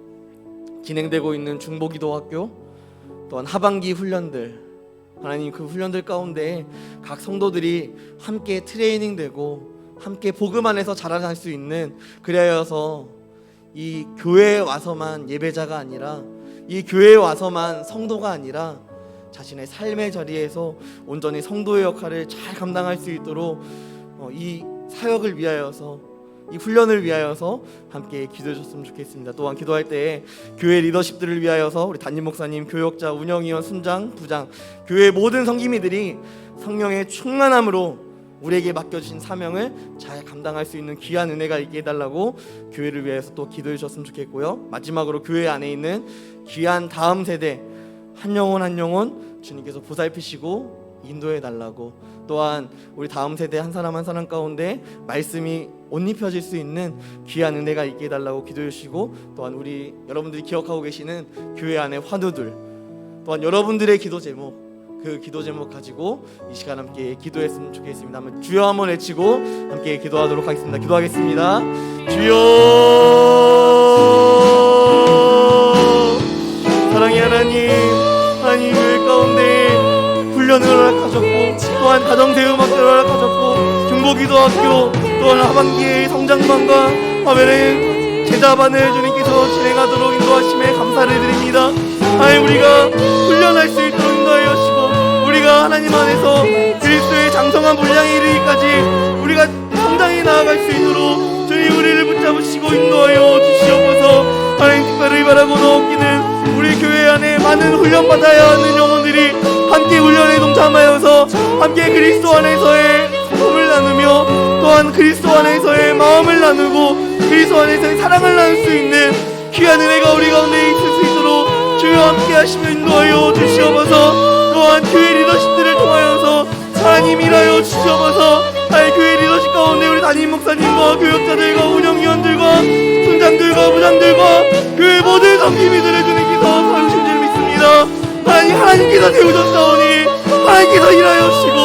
진행되고 있는 중보기도학교, 또한 하반기 훈련들, 하나님 그 훈련들 가운데 각 성도들이 함께 트레이닝되고 함께 복음 안에서 자라날 수 있는, 그래야여서 이 교회에 와서만 예배자가 아니라 이 교회에 와서만 성도가 아니라 자신의 삶의 자리에서 온전히 성도의 역할을 잘 감당할 수 있도록 이 사역을 위하여서 이 훈련을 위하여서 함께 기도해 주셨으면 좋겠습니다. 또한 기도할 때 교회 리더십들을 위하여서 우리 담임 목사님, 교역자, 운영위원, 순장, 부장, 교회 모든 성기미들이 성령의 충만함으로 우리에게 맡겨주신 사명을 잘 감당할 수 있는 귀한 은혜가 있게 해달라고 교회를 위해서 또 기도해 주셨으면 좋겠고요. 마지막으로 교회 안에 있는 귀한 다음 세대 한 영혼 한 영혼 주님께서 보살피시고 인도해 달라고, 또한 우리 다음 세대 한 사람 한 사람 가운데 말씀이 옷 입혀질 수 있는 귀한 은혜가 있게 해달라고 기도해 주시고, 또한 우리 여러분들이 기억하고 계시는 교회 안의 환우들, 또한 여러분들의 기도 제목, 그 기도 제목 가지고 이 시간 함께 기도했으면 좋겠습니다. 한번 주여 한번 외치고 함께 기도하도록 하겠습니다. 기도하겠습니다. 주여, 사랑의 하나님, 하나님 교회 가운데 훈련을 허락하셨고, 또한 가정대음학교를 허락하셨고, 중보기도학교, 또한 하반기의 성장반과 화면의 제자반을 주님께서 진행하도록 인도하심에 감사를 드립니다. 하나님, 우리가 훈련할 수 있도록 인도하여 주시고, 우리가 하나님 안에서 그리스도의 장성한 분량에 이르기까지 우리가 성장해 나아갈 수 있도록 주님 우리를 붙잡으시고 인도하여 주시옵소서. 하나님, 특별히 바라고 넣기는 우리 교회 안에 많은 훈련받아야 하는 영혼들이 함께 훈련에 동참하여서 함께 그리스도 안에서의 성품을 나누며, 또한 그리스도 안에서의 마음을 나누고 그리스도 안에서의 사랑을 나눌 수 있는 귀한 은혜가 우리 가운데 있을 수 있도록 주여 함께 하시며 인도하여 주시옵소서. 또한 교회 리더십들을 통하여서 하나님 일하여 주시옵소서. 하나님, 교회 리더십 가운데 우리 담임 목사님과 교역자들과 운영위원들과 순장들과 부장들과 교회 모든 성기미들을 주님께서 세우신 줄 믿습니다. 하나님, 하나님께서 세우셨사오니 하나님께서 일하여 주시고,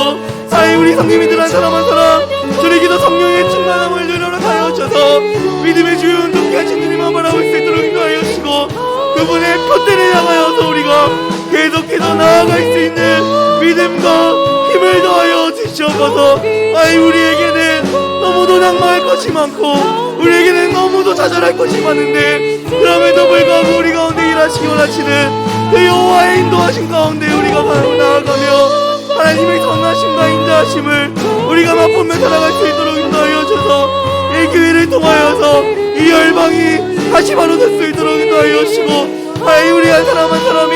하나님, 우리 성기미들 한 사람 한 사람 주님께서 성령의 충만함을 누려하여 주셔서 믿음의 주요 운동케 하신 주님만 바라볼 수 있도록 인도하여 주시고, 그분의 표대를 향하여서 우리가 계속해서 나아갈 수 있는 믿음과 힘을 더하여 주시옵소서. 하나님, 우리에게는 너무도 낙마할 것이 많고 우리에게는 너무도 좌절할 것이 많은데, 그럼에도 불구하고 우리 가운데 일하시기 원하시는 그 여호와의 인도하신 가운데 우리가 나아가며 하나님의 선하심과 인자하심을 우리가 맛보며 살아갈 수 있도록 인도하여 주셔서 이 교회를 통하여서 이 열방이 다시 바로 설 수 있도록 인도하여 주시고, 하나님, 우리 한 사람 한 사람이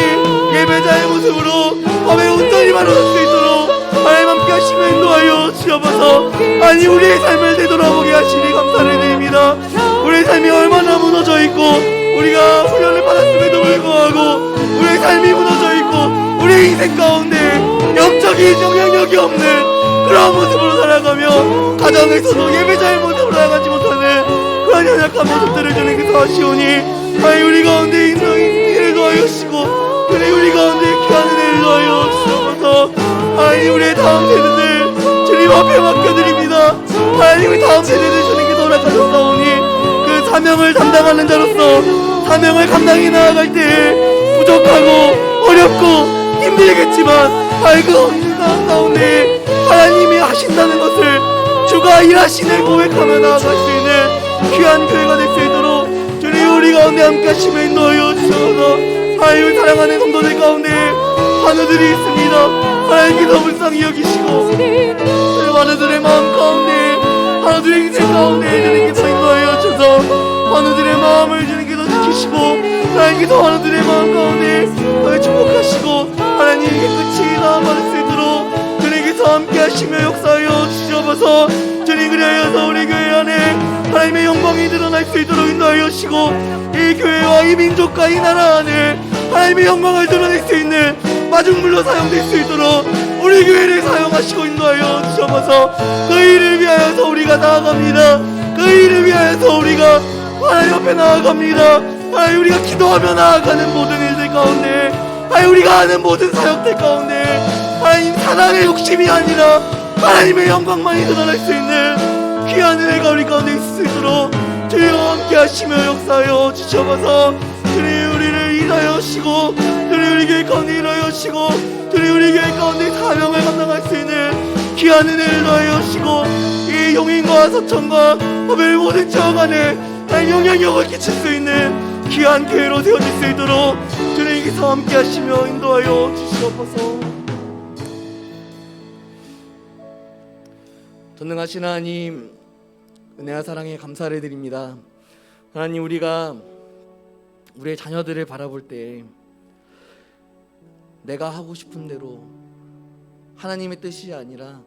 예배자의 모습으로 밤에 온전히 바로 설 수 있도록 하나님 함께 하시며 인도하여 주시옵소서. 아니, 우리의 삶을 되돌아보게 하시니 감사를 드립니다. 우리의 삶이 얼마나 무너져 있고 우리가 훈련을 받았음에도 불구하고 우리의 삶이 무너져 있고 우리의 인생 가운데 영적인 영향력이 없는 그런 모습으로 살아가며 가정에서도 예배자의 모습으로 나아가지 못하는 그런 연약한 모습들을 주님께서 하시오니, 하나님, 우리 가운데 인성을 더하여 주시고 그래 우리 가운데 귀한 은혜를 더하여 주시옵소서. 하나님, 우리의 다음 세대들 주님 앞에 맡겨드립니다. 하나님, 우리 다음 세대들 주님께서 허락하셨사오니 그 사명을 담당하는 자로서 사명을 감당해 나아갈 때 부족하고 어렵고 힘들겠지만 하나님, 그 가운데 하나님이 하신다는 것을 주가 일하시는 고백하며 나아갈 수 있는 귀한 교회가 될 수 있도록 주님 우리 가운데 함께 하시며 인도하여 주셔서, 하나님을 사랑하는 성도들 가운데 환우들이 있습니다. 하나님께서 불쌍히 여기시고 환우들의 마음 가운데, 환우들의 인생 가운데 주님께서 인도하여 주셔서 환우들의 마음을 주님께서 지키시고, 하나님께서 환우들의 마음 가운데 축복하시고 하나님 깨끗이 나아받을 수 있도록 주님께서 함께 하시며 역사하여 주시옵소서. 주님, 그리하여서 우리 교회 안에 하나님의 영광이 드러날 수 있도록 인도하여 주시고, 이 교회와 이 민족과 이 나라 안에 하나님의 영광을 드러낼 수 있는 마중물로 사용될 수 있도록 우리 교회를 사용하시고 인도하여 주시옵소서. 그 일을 위하여서 우리가 나아갑니다. 그 일을 위하여서 우리가 하나님 앞에 나아갑니다. 하나님, 우리가 기도하며 나아가는 모든 일들 가운데, 하나님, 우리가 하는 모든 사역들 가운데 하나님 사랑의 욕심이 아니라 하나님의 영광만이 드러날 수 있는 귀한 은혜가 우리 가운데 있을 수 있도록 주여 함께 하시며 역사하여 주시옵소서. 주님, 우리를 인하여 주시고 주님, 우리 교회 가운데 인하여 주시고 주님, 우리 교회 가운데 사명을 감당할 수 있는 귀한 은혜를 더하여 주시고, 이 용인과 서천과 화별 모든 지역 안에 영향력을 끼칠 수 있는 귀한 교회로 세워질 수 있도록 주님께서 함께 하시며 인도하여 주시옵소서. 전능하신 하나님, 은혜와 사랑에 감사를 드립니다. 하나님, 우리가 우리의 자녀들을 바라볼 때 내가 하고 싶은 대로 하나님의 뜻이 아니라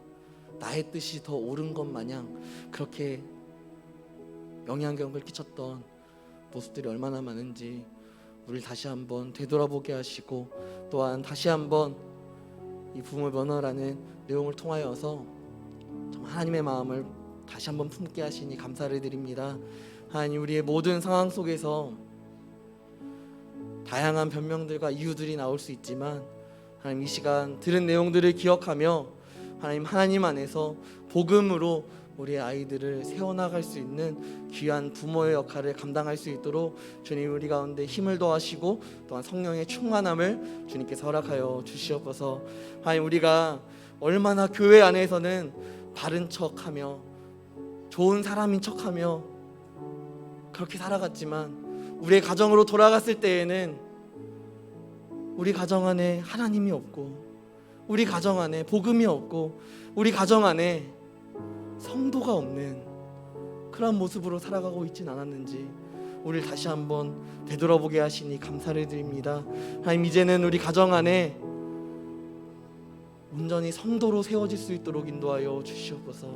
나의 뜻이 더 옳은 것 마냥 그렇게 영향력을 끼쳤던 모습들이 얼마나 많은지 우리를 다시 한번 되돌아보게 하시고, 또한 다시 한번 이 부모 면허라는 내용을 통하여서 정말 하나님의 마음을 다시 한번 품게 하시니 감사를 드립니다. 하나님, 우리의 모든 상황 속에서 다양한 변명들과 이유들이 나올 수 있지만 하나님, 이 시간 들은 내용들을 기억하며 하나님 안에서 복음으로 우리의 아이들을 세워나갈 수 있는 귀한 부모의 역할을 감당할 수 있도록 주님 우리 가운데 힘을 더하시고 또한 성령의 충만함을 주님께서 허락하여 주시옵소서. 하나님, 우리가 얼마나 교회 안에서는 바른 척하며 좋은 사람인 척하며 그렇게 살아갔지만 우리의 가정으로 돌아갔을 때에는 우리 가정 안에 하나님이 없고, 우리 가정 안에 복음이 없고, 우리 가정 안에 성도가 없는 그런 모습으로 살아가고 있진 않았는지 우리를 다시 한번 되돌아보게 하시니 감사를 드립니다. 하나님, 이제는 우리 가정 안에 온전히 성도로 세워질 수 있도록 인도하여 주시옵소서.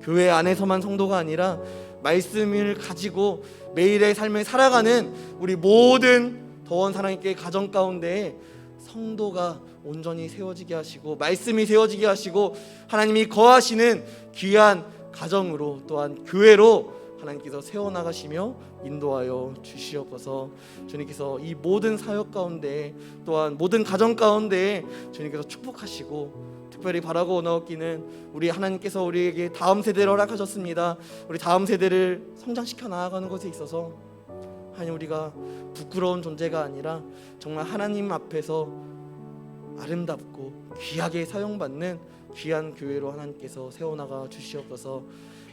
교회 안에서만 성도가 아니라 말씀을 가지고 매일의 삶을 살아가는 우리 모든 더원 사랑의 가정 가운데 성도가 온전히 세워지게 하시고 말씀이 세워지게 하시고 하나님이 거하시는 귀한 가정으로 또한 교회로 하나님께서 세워나가시며 인도하여 주시옵소서. 주님께서 이 모든 사역 가운데 또한 모든 가정 가운데 주님께서 축복하시고, 특별히 바라고 원하옵기는 우리 하나님께서 우리에게 다음 세대를 허락하셨습니다. 우리 다음 세대를 성장시켜 나아가는 것에 있어서 하나님, 우리가 부끄러운 존재가 아니라 정말 하나님 앞에서 아름답고 귀하게 사용받는 귀한 교회로 하나님께서 세워나가 주시옵소서.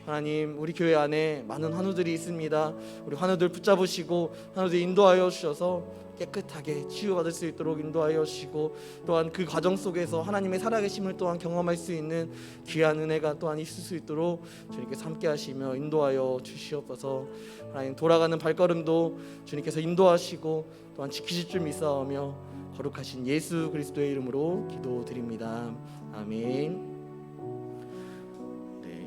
하나님, 우리 교회 안에 많은 환우들이 있습니다. 우리 환우들 붙잡으시고 환우들 인도하여 주셔서 깨끗하게 치유받을 수 있도록 인도하여 주시고, 또한 그 과정 속에서 하나님의 살아계심을 또한 경험할 수 있는 귀한 은혜가 또한 있을 수 있도록 주님께서 함께 하시며 인도하여 주시옵소서. 하나님, 돌아가는 발걸음도 주님께서 인도하시고 또한 지키실 줄 믿사오며 거룩하신 예수 그리스도의 이름으로 기도드립니다. 아멘.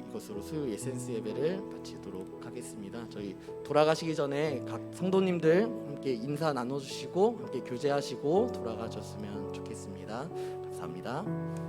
이것으로 수요 에센스 예배를 마치도록 하겠습니다. 저희 돌아가시기 전에 각 성도님들 함께 인사 나눠주시고 함께 교제하시고 돌아가셨으면 좋겠습니다. 감사합니다.